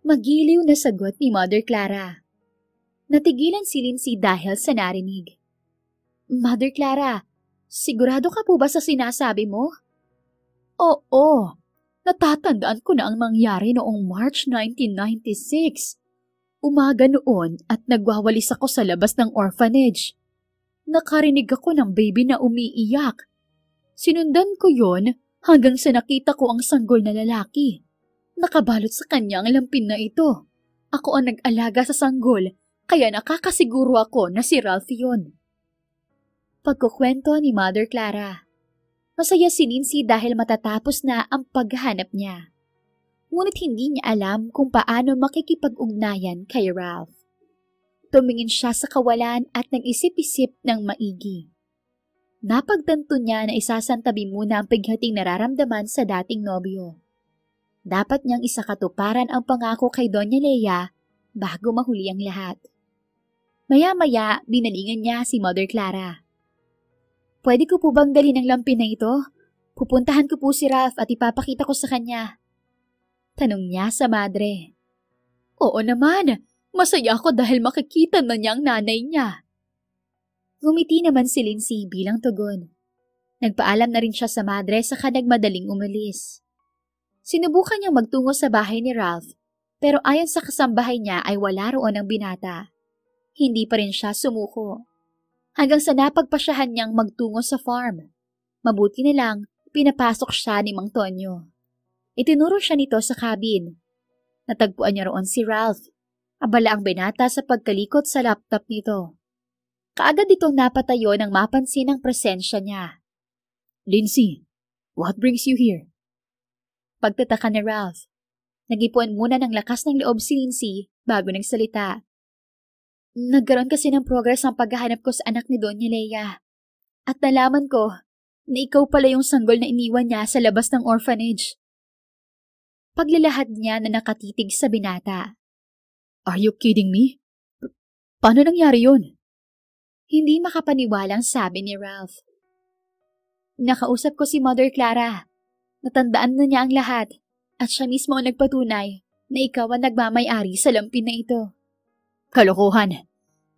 Magiliw na sagot ni Mother Clara. Natigilan si Lindsay dahil sa narinig. "Mother Clara, sigurado ka po ba sa sinasabi mo?" "Oo, natatandaan ko na ang nangyari noong March 1996. Umaga noon at nagwawalis ako sa labas ng orphanage. Nakarinig ako ng baby na umiiyak. Sinundan ko yon hanggang sa nakita ko ang sanggol na lalaki. Nakabalot sa kanya ang lampin na ito. Ako ang nag-alaga sa sanggol, kaya nakakasiguro ako na si Ralph yun." Pagkukwento ni Mother Clara. Masaya si Lindsay dahil matatapos na ang paghahanap niya. Ngunit hindi niya alam kung paano makikipag-ugnayan kay Ralph. Tumingin siya sa kawalan at nag-isip-isip ng maigi. Napagtanto niya na isasantabi muna ang pighating nararamdaman sa dating nobyo. Dapat niyang isakatuparan ang pangako kay Doña Leia bago mahuli ang lahat. Maya-maya, binalingan niya si Mother Clara. "Pwede ko po bang dalhin ang lampin na ito? Pupuntahan ko po si Ralph at ipapakita ko sa kanya." Tanong niya sa madre. "Oo naman, masaya ako dahil makikita na niya ang nanay niya." Ngumiti naman si Lindsay bilang tugon. Nagpaalam na rin siya sa madre saka nagmadaling umalis. Sinubukan niyang magtungo sa bahay ni Ralph, pero ayon sa kasambahay niya ay wala roon ang binata. Hindi pa rin siya sumuko. Hanggang sa napagpasyahan niyang magtungo sa farm. Mabuti na lang, pinapasok siya ni Mang Tonyo. Itinuro siya nito sa cabin. Natagpuan niya roon si Ralph. Abala ang binata sa pagkalikot sa laptop nito. Kaagad itong napatayo nang mapansin ang presensya niya. "Lindsay, what brings you here?" Pagtataka ni Ralph. Nag-ipuan muna ng lakas ng loob si Lindsay bago nagsalita. "Nagkaroon kasi ng progress ang paghahanap ko sa anak ni Doña Leia. At nalaman ko na ikaw pala yung sanggol na iniwan niya sa labas ng orphanage." Paglalahad niya na nakatitig sa binata. "Are you kidding me? Paano nangyari yun?" Hindi makapaniwalang sabi ni Ralph. "Nakausap ko si Mother Clara. Natandaan na niya ang lahat at siya mismo ang nagpatunay na ikaw ang nagmamay-ari sa lampin na ito." "Kalokohan.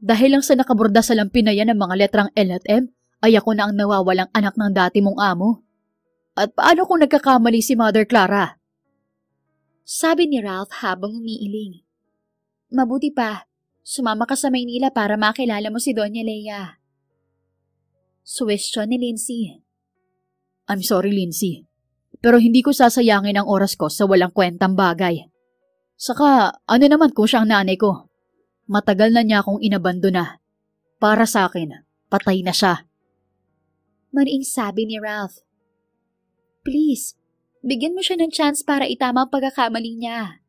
Dahil lang sa nakaborda sa lampin na yan ng mga letrang L at M, ay ako na ang nawawalang anak ng dati mong amo. At paano kung nagkakamali si Mother Clara?" Sabi ni Ralph habang umiiling. "Mabuti pa, sumama ka sa Maynila para makilala mo si Doña Leia." Suwestyon ni Lindsay. "I'm sorry, Lindsay. Pero hindi ko sasayangin ang oras ko sa walang kwentang bagay. Saka, ano naman kung siya ang nanay ko? Matagal na niya akong inabandona. Para sa akin, patay na siya." Mariing sabi ni Ralph. Please, bigyan mo siya ng chance para itama ang pagkakamali niya.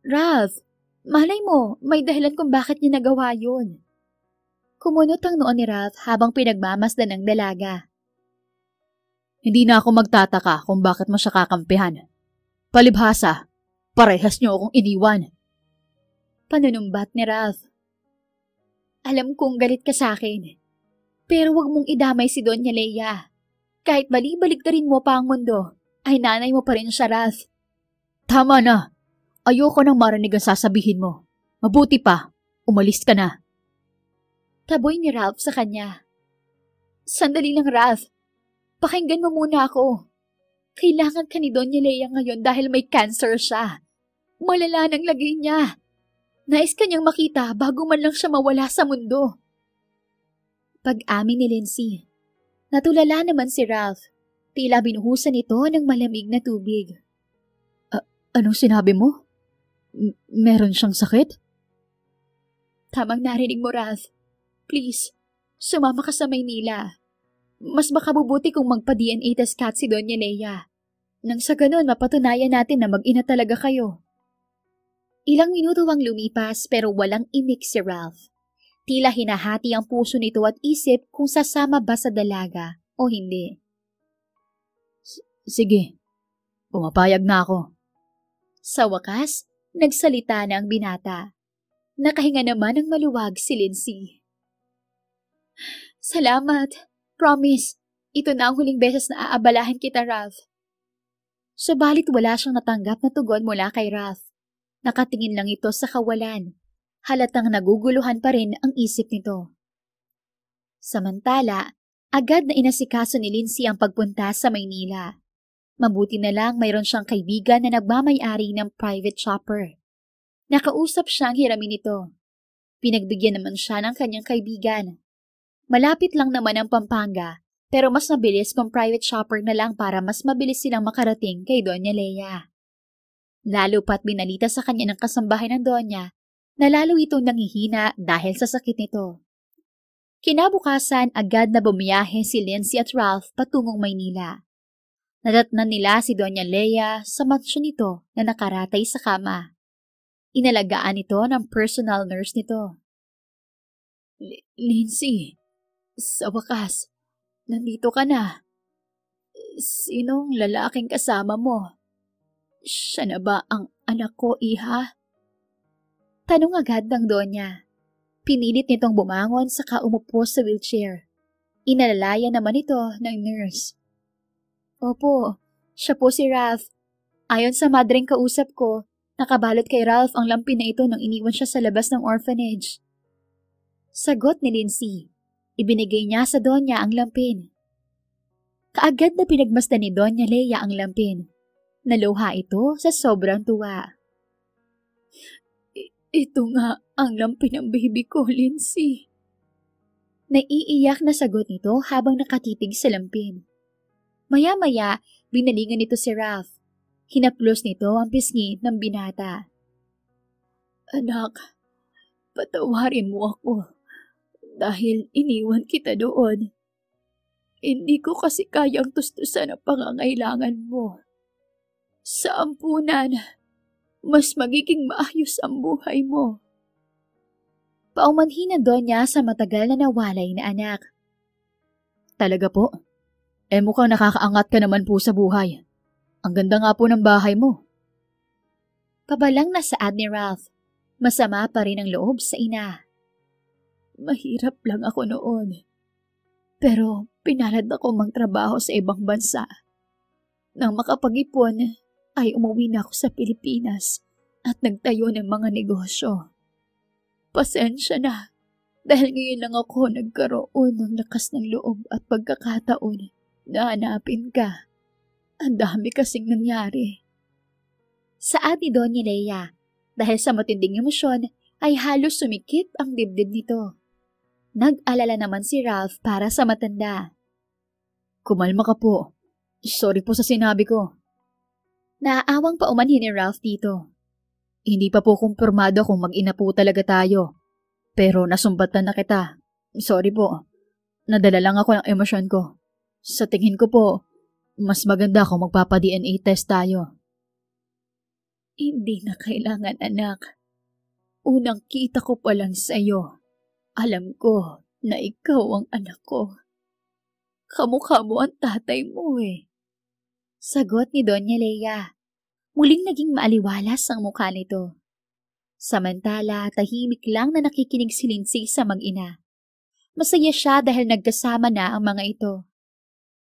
Ralph, malay mo, may dahilan kung bakit niya nagawa yun. Kumunot ang noon ni Ralph habang pinagmamasdan ng dalaga. Hindi na ako magtataka kung bakit mo siya kakampihan. Palibhasa, parehas niyo akong iniwan. Panunumbat ni Ralph. Alam kong galit ka sa akin, pero wag mong idamay si Doña Leia. Kahit bali-baligtarin mo pa ang mundo, ay nanay mo pa rin siya, Ralph. Tama na. Ayoko nang marinig ang sasabihin mo. Mabuti pa, umalis ka na. Taboy ni Ralph sa kanya. Sandali lang, Ralph. Pakinggan mo muna ako. Kailangan ka ni Doña Leia ngayon dahil may cancer siya. Malala ng lagay niya. Nais kanyang makita bago man lang siya mawala sa mundo. Pag-amin ni Lindsay. Natulala naman si Ralph. Tila binuhusan ito ng malamig na tubig. Anong sinabi mo? Meron siyang sakit? Tamang narinig mo, Ralph. Please, sumama ka sa Maynila. Mas makabubuti kung magpa-DNA test cat si Doña Leia. Nang sa ganun, mapatunayan natin na mag-ina talaga kayo. Ilang minuto ang lumipas pero walang imik si Ralph. Tila hinahati ang puso nito at isip kung sasama ba sa dalaga o hindi. Sige, pumapayag na ako. Sa wakas, nagsalita na ang binata. Nakahinga naman ng maluwag si Lindsay. Salamat. Promise, ito na ang huling beses na aabalahin kita, Ralph. Subalit wala siyang natanggap na tugon mula kay Ralph. Nakatingin lang ito sa kawalan. Halatang naguguluhan pa rin ang isip nito. Samantala, agad na inasikaso ni Lindsay ang pagpunta sa Maynila. Mabuti na lang mayroon siyang kaibigan na nagmamay-ari ng private chopper. Nakausap siyang hiramin ito. Pinagbigyan naman siya ng kanyang kaibigan. Malapit lang naman ang Pampanga, pero mas mabilis kung private chopper na lang para mas mabilis silang makarating kay Doña Leia. Lalo pat binalita sa kanya ng kasambahay ng Doña na lalo itong nangihina dahil sa sakit nito. Kinabukasan, agad na bumiyahe si Lindsay at Ralph patungong Maynila. Nadatnan nila si Doña Leia sa mansyon nito na nakaratay sa kama. Inalagaan ito ng personal nurse nito. Lindsay, sa wakas, nandito ka na. Sinong lalaking kasama mo? Siya na ba ang anak ko, iha? Tanong agad ng Donya. Pinilit nitong bumangon saka umupo sa wheelchair. Inalalayan naman ito ng nurse. Opo, siya po si Ralph. Ayon sa madreng kausap ko, nakabalot kay Ralph ang lampin na ito nang iniwan siya sa labas ng orphanage. Sagot ni Lindsay. Ibinigay niya sa Donya ang lampin. Kaagad na pinagmasdan ni Doña Leia ang lampin. Naluha ito sa sobrang tuwa. Ito nga ang lampin ng baby ko, Lindsay. Naiiyak na sagot nito habang nakatitig sa lampin. Maya-maya, binalingan nito si Ralph. Hinaplos nito ang pisngi ng binata. Anak, patawarin mo ako dahil iniwan kita doon. Hindi ko kasi kayang tustusan ang pangangailangan mo. Sa ampunan, mas magiging maayos ang buhay mo. Paumanhin ang Donya sa matagal na nawalay na anak. Talaga po? Mukhang nakakaangat ka naman po sa buhay. Ang ganda nga po ng bahay mo. Pabalang na saad ni Ralph. Masama pa rin ang loob sa ina. Mahirap lang ako noon. Pero pinalad ako magtrabaho sa ibang bansa. Nang makapag-ipon, ay umuwi na ako sa Pilipinas at nagtayo ng mga negosyo. Pasensya na dahil ngayon lang ako nagkaroon ng lakas ng loob at pagkakataon na hanapin ka. Ang dami kasing nangyari. Saad ni Doña Leia, dahil sa matinding emosyon ay halos sumikip ang dibdib nito. Nag-alala naman si Ralph para sa matanda. Kumalma ka po. Sorry po sa sinabi ko. Naaawang paumanhin ni Ralph dito. Hindi pa po kumpirmado kung mag-ina po talaga tayo. Pero nasumbatan na kita. Sorry po. Nadala lang ako ng emosyon ko. Sa tingin ko po, Mas maganda kung magpapa-DNA test tayo. Hindi na kailangan, anak. Unang kita ko pa lang sa'yo. Alam ko na ikaw ang anak ko. Kamukha mo ang tatay mo eh. Sagot ni Doña Leia. Muling naging maaliwalas ang mukha nito. Samantala, tahimik lang na nakikinig si Lindsay sa mag-ina. Masaya siya dahil nagkasama na ang mga ito.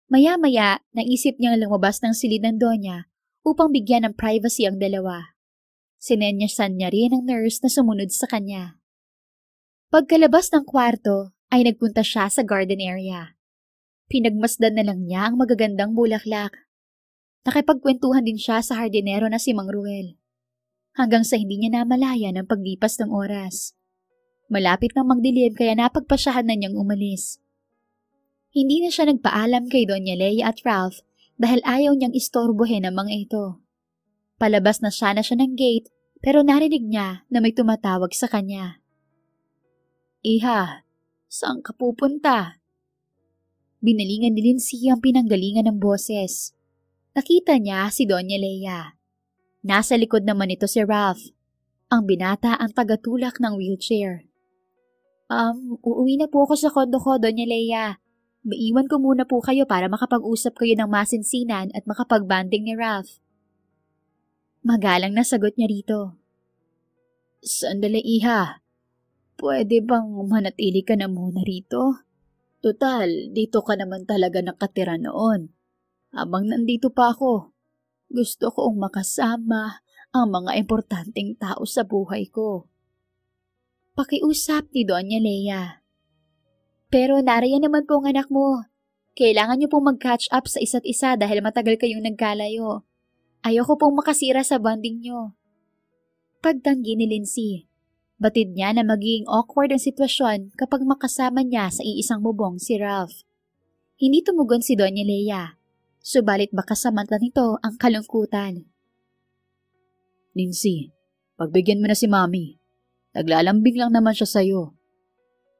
Maya-maya, naisip niyang lumabas ng silid ng Donya upang bigyan ng privacy ang dalawa. Sinenyasan niya rin ang nurse na sumunod sa kanya. Pagkalabas ng kwarto, ay nagpunta siya sa garden area. Pinagmasdan na lang niya ang magagandang bulaklak. Nakipagkwentuhan din siya sa hardinero na si Mang Ruel. Hanggang sa hindi niya namalayan ang paglipas ng oras. Malapit nang magdilim kaya napagpasyahan na niyang umalis. Hindi na siya nagpaalam kay Doña Leia at Ralph dahil ayaw niyang istorbohin ang mga ito. Palabas na siya ng gate pero narinig niya na may tumatawag sa kanya. Iha, saan ka pupunta? Binalingan ni Lindsay ang pinanggalingan ng boses. Nakita niya si Doña Leia. Nasa likod naman ito si Ralph. Ang binata ang tagatulak ng wheelchair. Uuwi na po ako sa kondo ko, Doña Leia. Maiwan ko muna po kayo para makapag-usap kayo ng masinsinan at makapag-banding ni Ralph. Magalang na sagot niya rito. Sandali, Iha. Pwede bang manatili ka na muna rito? Total, dito ka naman talaga nakatira noon. Habang nandito pa ako, gusto kong makasama ang mga importanteng tao sa buhay ko. Pakiusap ni Doña Leia. Pero nariyan naman po ang anak mo. Kailangan niyo pong mag-catch up sa isa't isa dahil matagal kayong nagkalayo. Ayoko pong makasira sa bonding niyo. Pagtanggi ni Lindsay, batid niya na magiging awkward ang sitwasyon kapag makasama niya sa iisang bubong si Ralph. Hindi tumugon si Doña Leia, subalit baka samantala nito ang kalungkutan. Lindsay, pagbigyan mo na si Mami. Naglalambing lang naman siya sa'yo.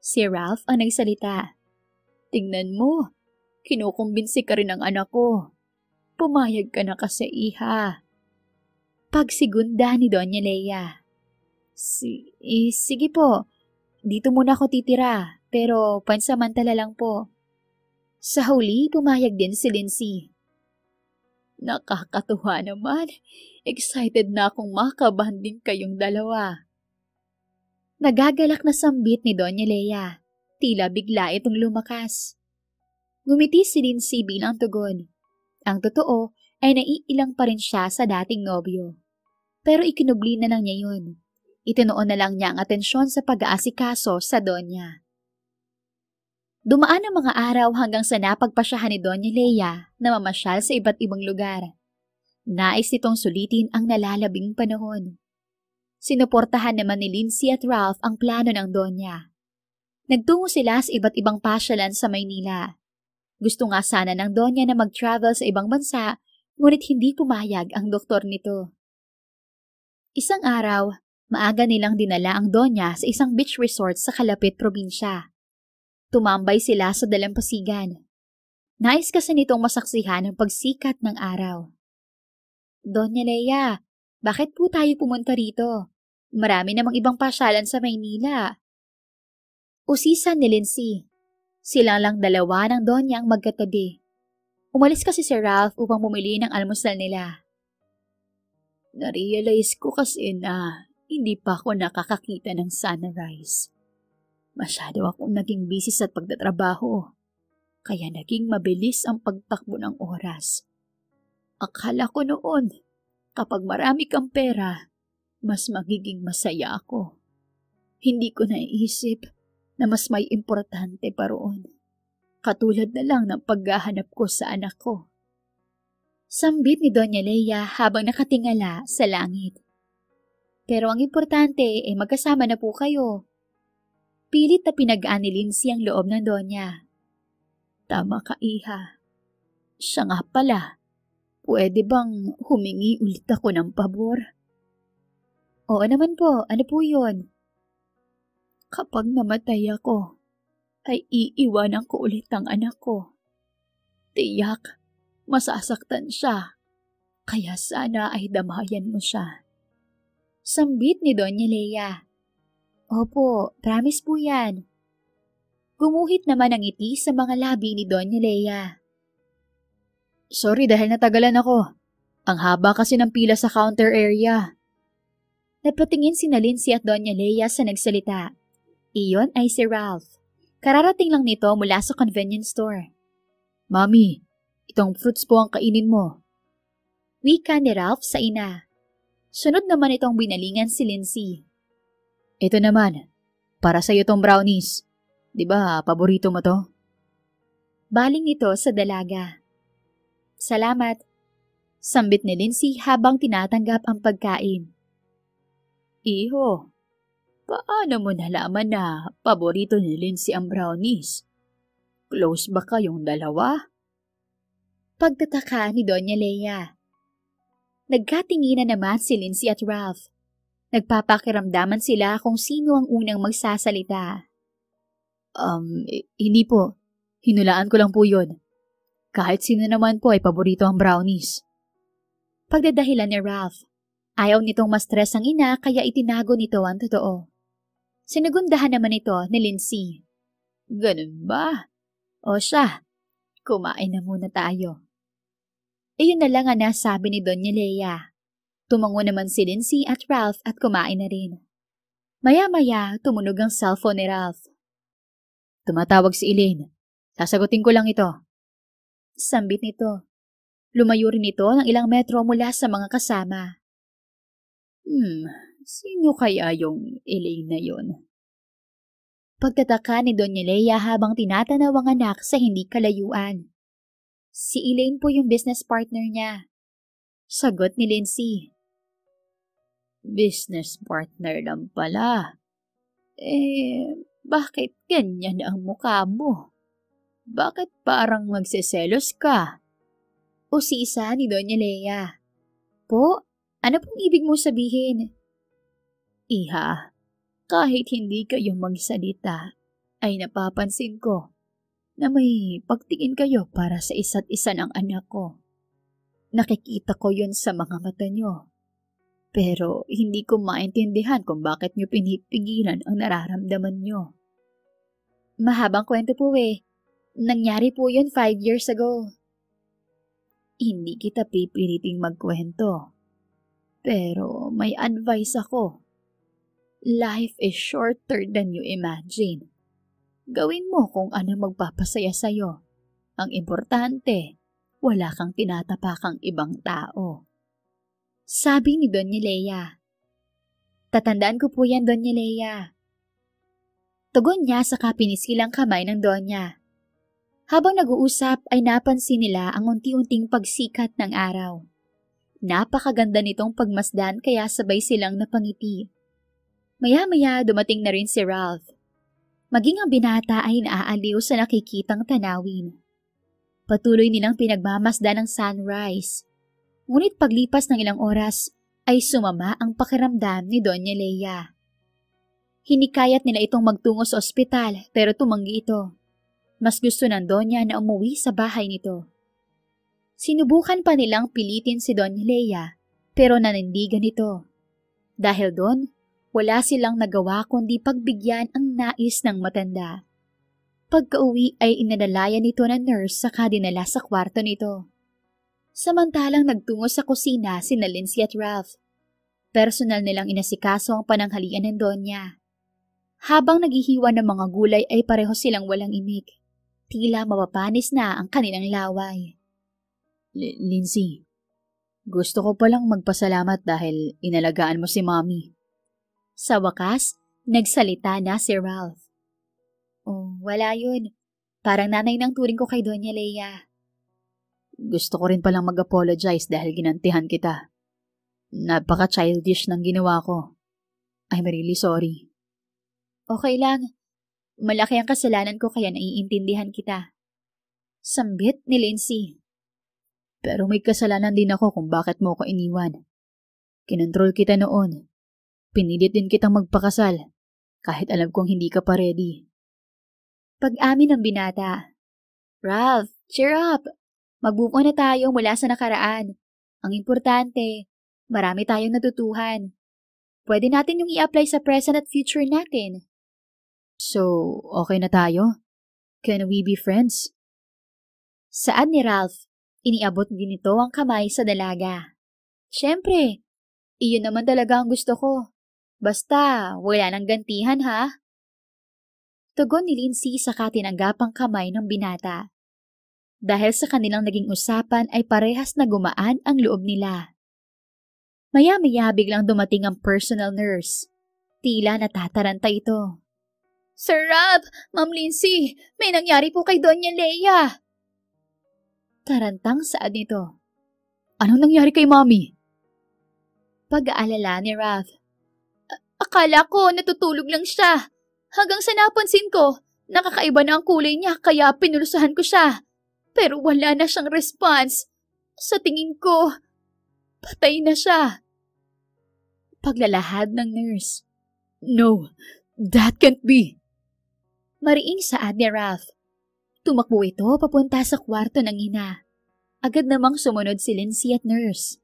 Si Ralph ang nagsalita. Tingnan mo, kinukumbinsi ka rin ng anak ko. Pumayag ka na kasi, Iha. Pagsigunda ni Doña Leia. Sige po, dito muna ako titira, pero pansamantala lang po. Sa huli, pumayag din si Lindsay. Nakakatuwa naman. Excited na akong makabanding kayong dalawa. Nagagalak na sambit ni Doña Leia. Tila bigla itong lumakas. Ngumiti si Lindsay bilang tugon. Ang totoo ay naiilang pa rin siya sa dating nobyo. Pero ikinubli na lang niya yun. Itinuon na lang niya ang atensyon sa pag-aasikaso sa Donya. Dumaan ang mga araw hanggang sa napagpasyahan ni Doña Leia na mamasyal sa iba't ibang lugar. Nais nitong sulitin ang nalalabing panahon. Sinuportahan naman ni Lindsay at Ralph ang plano ng Donya. Nagtungo sila sa iba't ibang pasyalan sa Maynila. Gusto nga sana ng Donya na mag-travel sa ibang bansa, ngunit hindi pumayag ang doktor nito. Isang araw, maaga nilang dinala ang Donya sa isang beach resort sa kalapit probinsya. Tumambay sila sa dalampasigan. Nais kasi nitong masaksihan ang pagsikat ng araw. Doña Leia, bakit po tayo pumunta rito? Marami namang ibang pasyalan sa Maynila. Usisan ni Lindsay. Silang lang dalawa ng Donya ang magkatabi. Umalis kasi si Ralph upang bumili ng almusal nila. Narealize ko kasi na hindi pa ako nakakakita ng sunrise. Masyado akong naging busy sa pagtatrabaho, kaya naging mabilis ang pagtakbo ng oras. Akala ko noon, kapag marami kang pera, mas magiging masaya ako. Hindi ko naiisip na mas may importante pa roon. Katulad na lang ng paghahanap ko sa anak ko. Sambit ni Doña Leia habang nakatingala sa langit. Pero ang importante ay magkasama na po kayo. Pilit na pinagaan ni Lindsay ang loob ng Donya. Tama ka, Iha. Siya nga pala, pwede bang humingi ulit ako ng pabor? Oo naman po, ano po yun? Kapag namatay ako, ay iiwanan ko ulit ang anak ko. Tiyak, masasaktan siya. Kaya sana ay damayan mo siya. Sambit ni Doña Leia. Opo, promise po yan. Gumuhit naman ang ngiti sa mga labi ni Doña Leia. Sorry dahil natagalan ako. Ang haba kasi ng pila sa counter area. Napatingin si Lindsay at Doña Leia sa nagsalita. Iyon ay si Ralph. Kararating lang nito mula sa convenience store. Mami, itong fruits po ang kainin mo. Wika ni Ralph sa ina. Sunod naman itong binalingan si Lindsay. Ito naman, para sa iyo tong brownies. Di ba, paborito mo to? Baling nito sa dalaga. Salamat. Sambit ni Lindsay habang tinatanggap ang pagkain. Iho, paano mo nalaman na paborito ni Lindsay ang brownies? Close ba kayong dalawa? Pagtataka ni Doña Leia. Nagkatinginan naman si Lindsay at Ralph. Nagpapakiramdaman sila kung sino ang unang magsasalita. Hindi po. Hinulaan ko lang po yun. Kahit sino naman po ay paborito ang brownies. Pagdadahilan ni Ralph. Ayaw nitong ma-stress ang ina kaya itinago nito ang totoo. Sinagundahan naman ito ni Lindsay. Ganun ba? O siya, kumain na muna tayo. Iyon na lang ang nasabi ni Doña Leia. Tumango naman si Lindsay at Ralph at kumain na rin. Maya-maya, tumunog ang cellphone ni Ralph. Tumatawag si Elaine. Sasagutin ko lang ito. Sambit nito. Lumayo rin ito ng ilang metro mula sa mga kasama. Sino kaya yung Elaine na yun? Pagtataka ni Doña Leia habang tinatanaw ang anak sa hindi kalayuan. Si Elaine po yung business partner niya. Sagot ni Lindsay. Business partner lang pala. Bakit ganyan ang mukha mo? Bakit parang magseselos ka? Usisa ni Doña Leia. Po, ano pong ibig mo sabihin? Iha, kahit hindi kayo magsalita, ay napapansin ko na may pagtingin kayo para sa isa't isa ng anak ko. Nakikita ko yun sa mga mata nyo. Pero hindi ko maintindihan kung bakit nyo pinipigilan ang nararamdaman nyo. Mahabang kwento po eh. Nangyari po yun 5 years ago. Hindi kita pipiliting magkwento. Pero may advice ako. Life is shorter than you imagine. Gawin mo kung ano magpapasaya sa'yo. Ang importante, wala kang tinatapakang ibang tao. Sabi ni Doña Leia. Tatandaan ko po yan, Doña Leia. Tugon niya sa kapinisilang kamay ng Donya. Habang nag-uusap ay napansin nila ang unti-unting pagsikat ng araw. Napakaganda nitong pagmasdan kaya sabay silang napangiti. Maya-maya dumating na rin si Ralph. Maging ang binata ay naaaliw sa nakikitang tanawin. Patuloy nilang pinagmamasdan ng sunrise. Ngunit paglipas ng ilang oras ay sumama ang pakiramdam ni Doña Leia. Hinikayat nila itong magtungo sa ospital pero tumanggi ito. Mas gusto ng Donya na umuwi sa bahay nito. Sinubukan pa nilang pilitin si Doña Leia pero nanindigan ito. Dahil doon, wala silang nagawa kundi pagbigyan ang nais ng matanda. Pagka-uwi ay inalalayan nito ng nurse saka dinala sa kwarto nito. Samantalang nagtungo sa kusina sina Lindsay at Ralph. Personal nilang inasikaso ang pananghalian ng Donya. Habang naghihiwa ng mga gulay ay pareho silang walang imik. Tila mapapanis na ang kanilang laway. Lindsay, gusto ko palang magpasalamat dahil inalagaan mo si Mommy. Sa wakas, nagsalita na si Ralph. Oh, wala yun. Parang nanay ng turing ko kay Doña Leia. Gusto ko rin palang mag-apologize dahil ginantihan kita. Napaka-childish ng ginawa ko. I'm really sorry. Okay lang. Malaki ang kasalanan ko kaya naiintindihan kita. Sambit ni Lindsay. Pero may kasalanan din ako kung bakit mo ko iniwan. Kinontrol kita noon. Pinilit din kitang magpakasal. Kahit alam kong hindi ka pa ready. Pag-amin ng binata. Ralph, cheer up. Mag-move on na tayo mula sa nakaraan. Ang importante, marami tayong natutuhan. Pwede natin yung i-apply sa present at future natin. So, okay na tayo? Can we be friends? Saad ni Ralph, iniabot din nito ang kamay sa dalaga. Siyempre, iyon naman talaga ang gusto ko. Basta, wala nang gantihan ha. Tugon ni Lindsay saka tinanggap ang kamay ng binata. Dahil sa kanilang naging usapan ay parehas na gumaan ang loob nila. Maya-maya biglang dumating ang personal nurse. Tila natataranta ito. Sir Ralph, Ma'am Lindsay, may nangyari po kay Doña Leia. Tarantang saad nito. Anong nangyari kay Mommy? Pag-aalala ni Ralph. Akala ko natutulog lang siya. Hanggang sa napansin ko, nakakaiba na ang kulay niya kaya pinulusahan ko siya. Pero wala na siyang response. Sa tingin ko, patay na siya. Paglalahad ng nurse. No, that can't be. Mariing saad ni Ralph. Tumakbo ito papunta sa kwarto ng ina. Agad namang sumunod si Lindsay at nurse.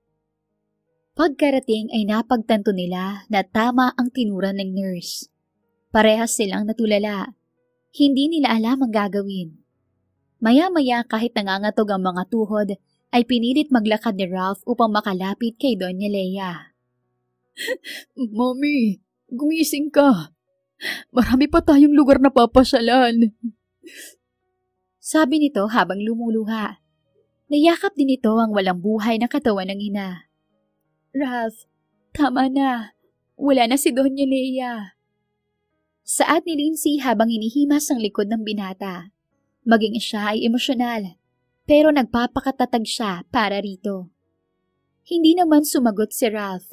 Pagkarating ay napagtanto nila na tama ang tinuran ng nurse. Parehas silang natulala. Hindi nila alam ang gagawin. Maya-maya kahit nangangatog ang mga tuhod, ay pinilit maglakad ni Ralph upang makalapit kay Doña Leia. Mommy, gumising ka. Marami pa tayong lugar na papasyalan. Sabi nito habang lumuluha. Nayakap din ito ang walang buhay na katawan ng ina. Ralph, tama na. Wala na si Doña Leia. Saad ni Lindsay habang inihimas ang likod ng binata. Maging siya ay emosyonal, pero nagpapakatatag siya para rito. Hindi naman sumagot si Ralph.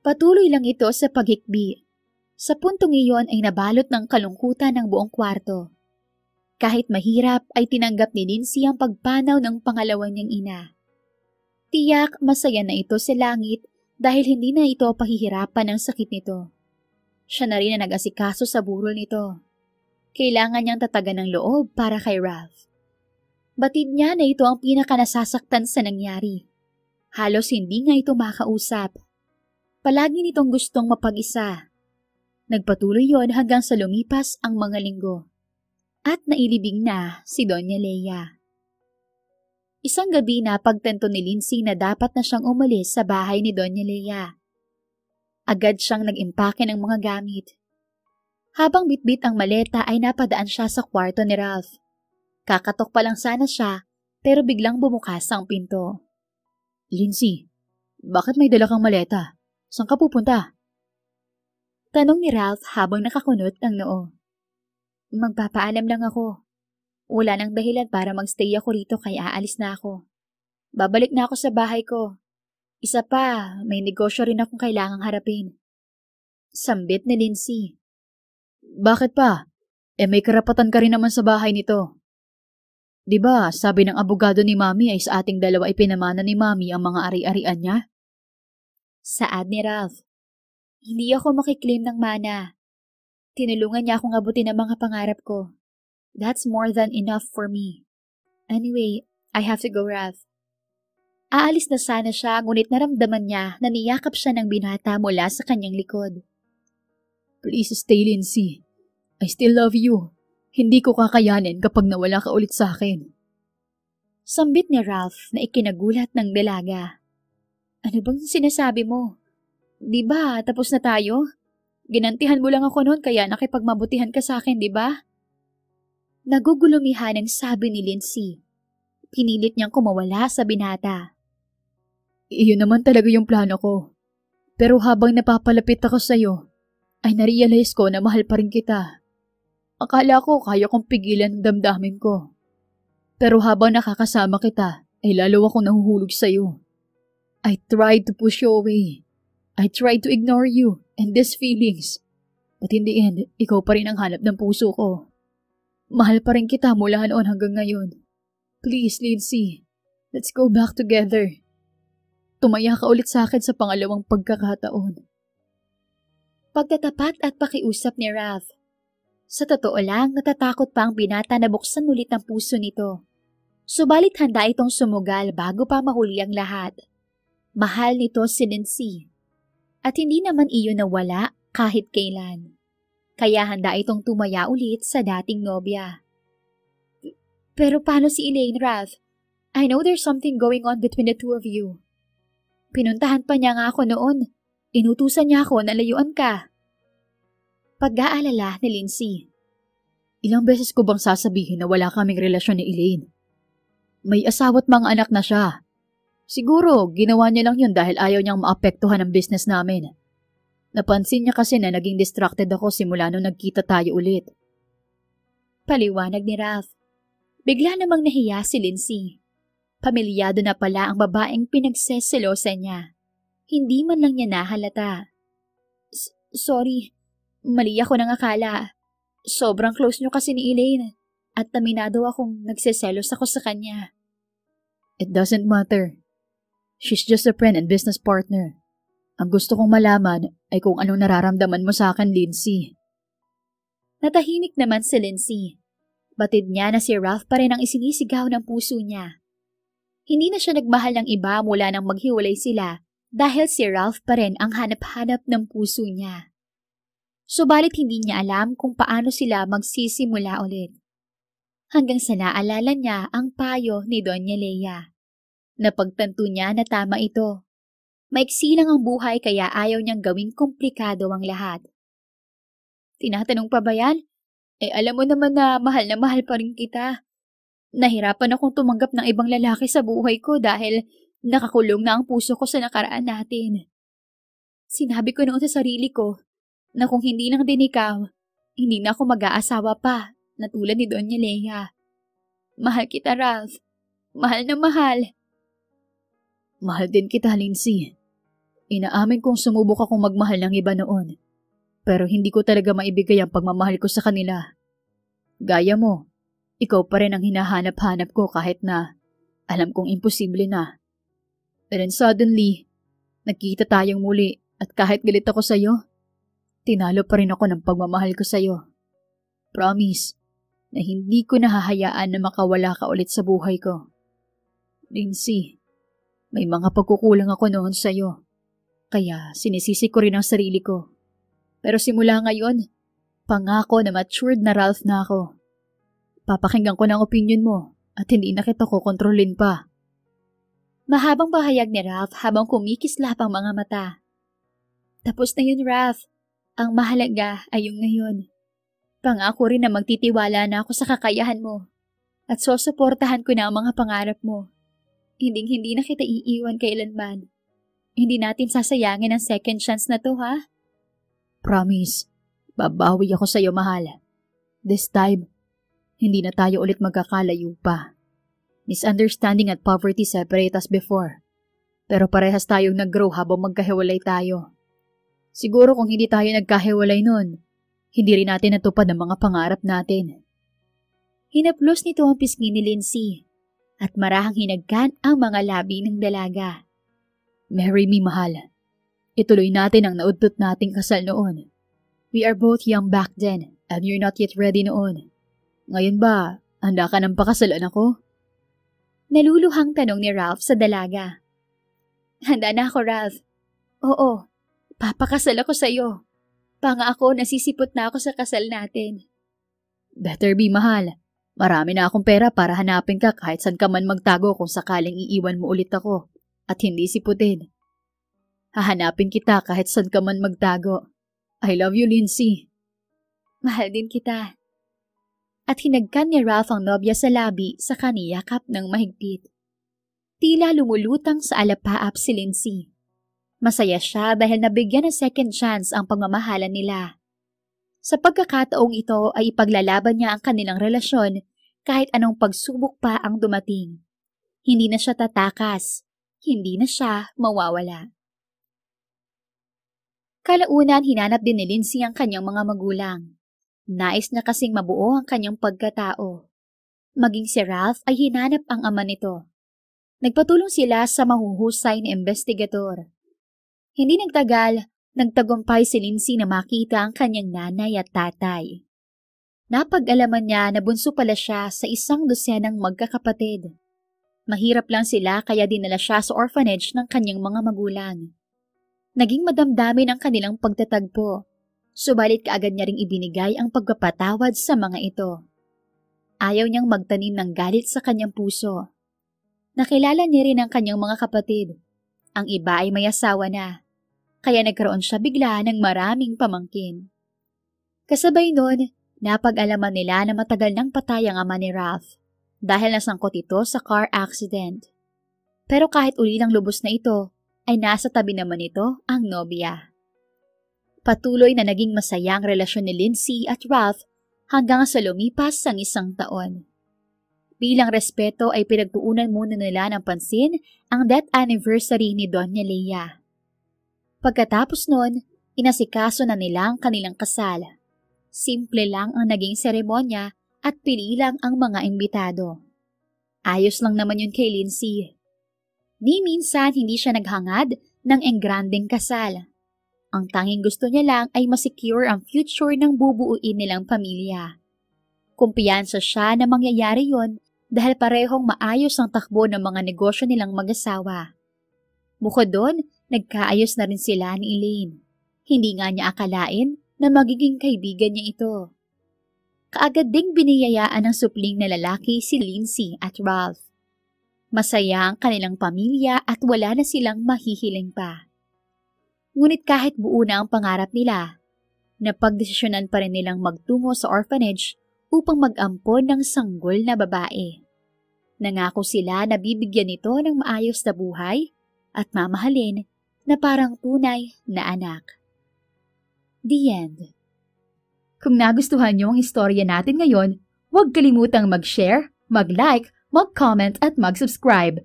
Patuloy lang ito sa paghikbi. Sa puntong iyon ay nabalot ng kalungkutan ng buong kwarto. Kahit mahirap ay tinanggap ni Lindsay ang pagpanaw ng pangalawa niyang ina. Tiyak masaya na ito sa langit dahil hindi na ito pahihirapan ng sakit nito. Siya na rin ang nag-asikaso sa burol nito. Kailangan niyang tatagan ng loob para kay Ralph. Batid niya na ito ang pinakanasasaktan sa nangyari. Halos hindi nga ito makausap. Palagi nitong gustong mapag-isa. Nagpatuloy yon hanggang sa lumipas ang mga linggo. At nailibing na si Doña Leia. Isang gabi na pagtanto ni Lindsay na dapat na siyang umalis sa bahay ni Doña Leia. Agad siyang nag-impake ng mga gamit. Habang bitbit ang maleta ay napadaan siya sa kwarto ni Ralph. Kakatok pa lang sana siya pero biglang bumukas ang pinto. Lindsay, bakit may dala kang maleta? Saan ka pupunta? Tanong ni Ralph habang nakakunot ang noo. Magpapaalam lang ako. Wala nang dahilan para magstay ako rito kaya aalis na ako. Babalik na ako sa bahay ko. Isa pa, may negosyo rin akong kailangang harapin. Sambit ni Lindsay. Bakit pa? May karapatan ka rin naman sa bahay nito. Diba, sabi ng abogado ni Mami ay sa ating dalawa ay pinamana ni Mami ang mga ari-arian niya? Saad ni Ralph. Hindi ako makiklaim ng mana. Tinulungan niya akong abutin ang mga pangarap ko. That's more than enough for me. Anyway, I have to go, Ralph. Aalis na sana siya ngunit naramdaman niya na niyakap siya ng binata mula sa kanyang likod. Please stay, Lindsay. I still love you. Hindi ko kakayanin kapag nawala ka ulit sa akin. Sambit ni Ralph na ikinagulat ng dalaga. Ano bang sinasabi mo? Di ba tapos na tayo? Ginantihan mo lang ako noon kaya nakipagmabutihan ka sa akin, di ba? Nagugulumihan ang sabi ni Lindsay. Pinilit niyang kumawala sa binata. Iyon naman talaga yung plano ko. Pero habang napapalapit ako sa'yo, ay narealize ko na mahal pa rin kita. Akala ko kaya kong pigilan ang damdamin ko. Pero habang nakakasama kita, ay lalo akong nahuhulog sa'yo. I tried to push you away. I tried to ignore you and these feelings. But in the end, ikaw pa rin ang hanap ng puso ko. Mahal pa rin kita mula noon hanggang ngayon. Please, Lindsay, let's go back together. Tumaya ka ulit sa akin sa pangalawang pagkakataon. Pagtatapat at pakiusap ni Ralph. Sa totoo lang, natatakot pa ang binata na buksan ulit ang puso nito. Subalit handa itong sumugal bago pa mahuli ang lahat. Mahal nito si Lindsay. At hindi naman iyon nawala kahit kailan. Kaya handa itong tumaya ulit sa dating nobya. Pero paano si Elaine, Ralph? I know there's something going on between the two of you. Pinuntahan pa niya nga ako noon. Inutusan niya ako na layuan ka. Pag-aalala ni Lindsay. Ilang beses ko bang sasabihin na wala kaming relasyon ni Elaine? May asawa't mga anak na siya. Siguro, ginawa niya lang yun dahil ayaw niyang maapektuhan ang business namin. Napansin niya kasi na naging distracted ako simula nung nagkita tayo ulit. Paliwanag ni Ralph. Bigla namang nahiya si Lindsay. Pamilyado na pala ang babaeng pinagseselosa niya. Hindi man lang niya nahalata. Sorry, mali ako nang akala. Sobrang close niyo kasi ni Elaine at taminado akong nagseselos ako sa kanya. It doesn't matter. She's just a friend and business partner. Ang gusto kong malaman ay kung anong nararamdaman mo sa akin, Lindsay. Natahimik naman si Lindsay. Batid niya na si Ralph pa rin ang isinisigaw ng puso niya. Hindi na siya nagmahal ng iba mula nang maghiwalay sila dahil si Ralph pa rin ang hanap-hanap ng puso niya. Subalit hindi niya alam kung paano sila magsisimula ulit. Hanggang sa naalala niya ang payo ni Doña Leia. Napagtanto niya na tama ito. Maiksi lang ang buhay kaya ayaw niyang gawing komplikado ang lahat. Tinatanong pa ba yan? Alam mo naman na mahal pa rin kita. Nahirapan akong tumanggap ng ibang lalaki sa buhay ko dahil nakakulong na ang puso ko sa nakaraan natin. Sinabi ko noon sa sarili ko na kung hindi lang din ikaw, hindi na ako mag-aasawa pa na tulad ni Doña Leia. Mahal kita, Ralph. Mahal na mahal. Mahal din kita, Lindsay. Inaamin kong sumubok akong magmahal ng iba noon. Pero hindi ko talaga maibigay ang pagmamahal ko sa kanila. Gaya mo, ikaw pa rin ang hinahanap-hanap ko kahit na alam kong imposible na. And then suddenly, nagkita tayong muli at kahit galit ako sa'yo, tinalo pa rin ako ng pagmamahal ko sa'yo. Promise na hindi ko nahahayaan na makawala ka ulit sa buhay ko. Lindsay, may mga pagkukulang ako noon sa'yo. Kaya sinisisi ko rin ang sarili ko. Pero simula ngayon, pangako na matured na Ralph na ako. Papakinggan ko ng opinion mo at hindi na kita ko kontrolin pa. Mahabang pahayag ni Ralph habang kumikislap ang mga mata. Tapos na yun, Ralph. Ang mahalaga ay yung ngayon. Pangako rin na magtitiwala na ako sa kakayahan mo at susuportahan ko na ang mga pangarap mo. Hindi na kita iiwan kailanman. Hindi natin sasayangin ang second chance na to, ha? Promise, babawi ako sa'yo, mahal. This time, hindi na tayo ulit magkakalayo pa. Misunderstanding at poverty separate us before. Pero parehas tayong nag-grow habang magkahiwalay tayo. Siguro kung hindi tayo nagkahiwalay nun, hindi rin natin natupad ang mga pangarap natin. Hinaplos nito ang pisngi ni Lindsay at marahang hinagkan ang mga labi ng dalaga. Marry me, mahal. Ituloy natin ang naudtot nating kasal noon. We are both young back then and you're not yet ready noon. Ngayon ba, handa ka ng pakasalan ako? Naluluhang tanong ni Ralph sa dalaga. Handa na ako, Ralph. Oo, papakasal ako sa'yo. Pangako, nasisipot na ako sa kasal natin. Better be, mahal. Marami na akong pera para hanapin ka kahit saan ka man magtago kung sakaling iiwan mo ulit ako at hindi siputin. Hahanapin kita kahit saan ka man magtago. I love you, Lindsay. Mahal din kita. At hinagkan ni Ralph ang nobya sa labi sa kaniyakap ng mahigpit. Tila lumulutang sa alapaap si Lindsay. Masaya siya dahil nabigyan ng second chance ang pagmamahalan nila. Sa pagkakataong ito ay ipaglalaban niya ang kanilang relasyon kahit anong pagsubok pa ang dumating. Hindi na siya tatakas. Hindi na siya mawawala. Kalaunan hinanap din ni Lindsay ang kanyang mga magulang. Nais niya kasing mabuo ang kanyang pagkatao. Maging si Ralph ay hinanap ang ama nito. Nagpatulong sila sa mahuhusay na investigador. Hindi nagtagal, nagtagumpay si Lindsay na makita ang kanyang nanay at tatay. Napag-alaman niya na bunso pala siya sa 100 magkakapatid. Mahirap lang sila kaya dinala siya sa orphanage ng kanyang mga magulang. Naging madamdamin ang kanilang pagtatagpo, subalit kaagad niya ring ibinigay ang pagpapatawad sa mga ito. Ayaw niyang magtanim ng galit sa kanyang puso. Nakilala niya rin ang kanyang mga kapatid. Ang iba ay may asawa na, kaya nagkaroon siya bigla ng maraming pamangkin. Kasabay nun, napag-alaman nila na matagal nang patay ang ama ni Ralph dahil nasangkot ito sa car accident. Pero kahit ulilang lubos na ito, ay nasa tabi naman ito ang nobya. Patuloy na naging masaya ang relasyon ni Lindsay at Ralph hanggang sa lumipas ang 1 taon. Bilang respeto ay pinagtuunan muna nila ng pansin ang death anniversary ni Doña Leia. Pagkatapos nun, inasikaso na nila ang kanilang kasal. Simple lang ang naging seremonya at pili lang ang mga imbitado. Ayos lang naman yun kay Lindsay. Ni minsan hindi siya naghangad ng engrandeng kasal. Ang tanging gusto niya lang ay masecure ang future ng bubuuin nilang pamilya. Kumpiyansa siya na mangyayari yon dahil parehong maayos ang takbo ng mga negosyo nilang mag-asawa. Bukod doon, nagkaayos na rin sila ni Elaine. Hindi nga niya akalain na magiging kaibigan niya ito. Kaagad ding biniyayaan ng supling na lalaki si Lindsay at Ralph. Masaya ang kanilang pamilya at wala na silang mahihiling pa. Ngunit kahit buo na ang pangarap nila, napagdesisyonan pa rin nilang magtungo sa orphanage upang mag-ampon ng sanggol na babae. Nangako sila na bibigyan nito ng maayos na buhay at mamahalin na parang tunay na anak. The end. Kung nagustuhan niyo ang istorya natin ngayon, huwag kalimutang mag-share, mag-like, mag-comment at mag-subscribe.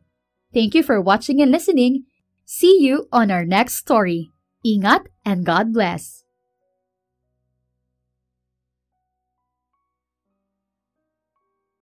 Thank you for watching and listening. See you on our next story. Ingat and God bless.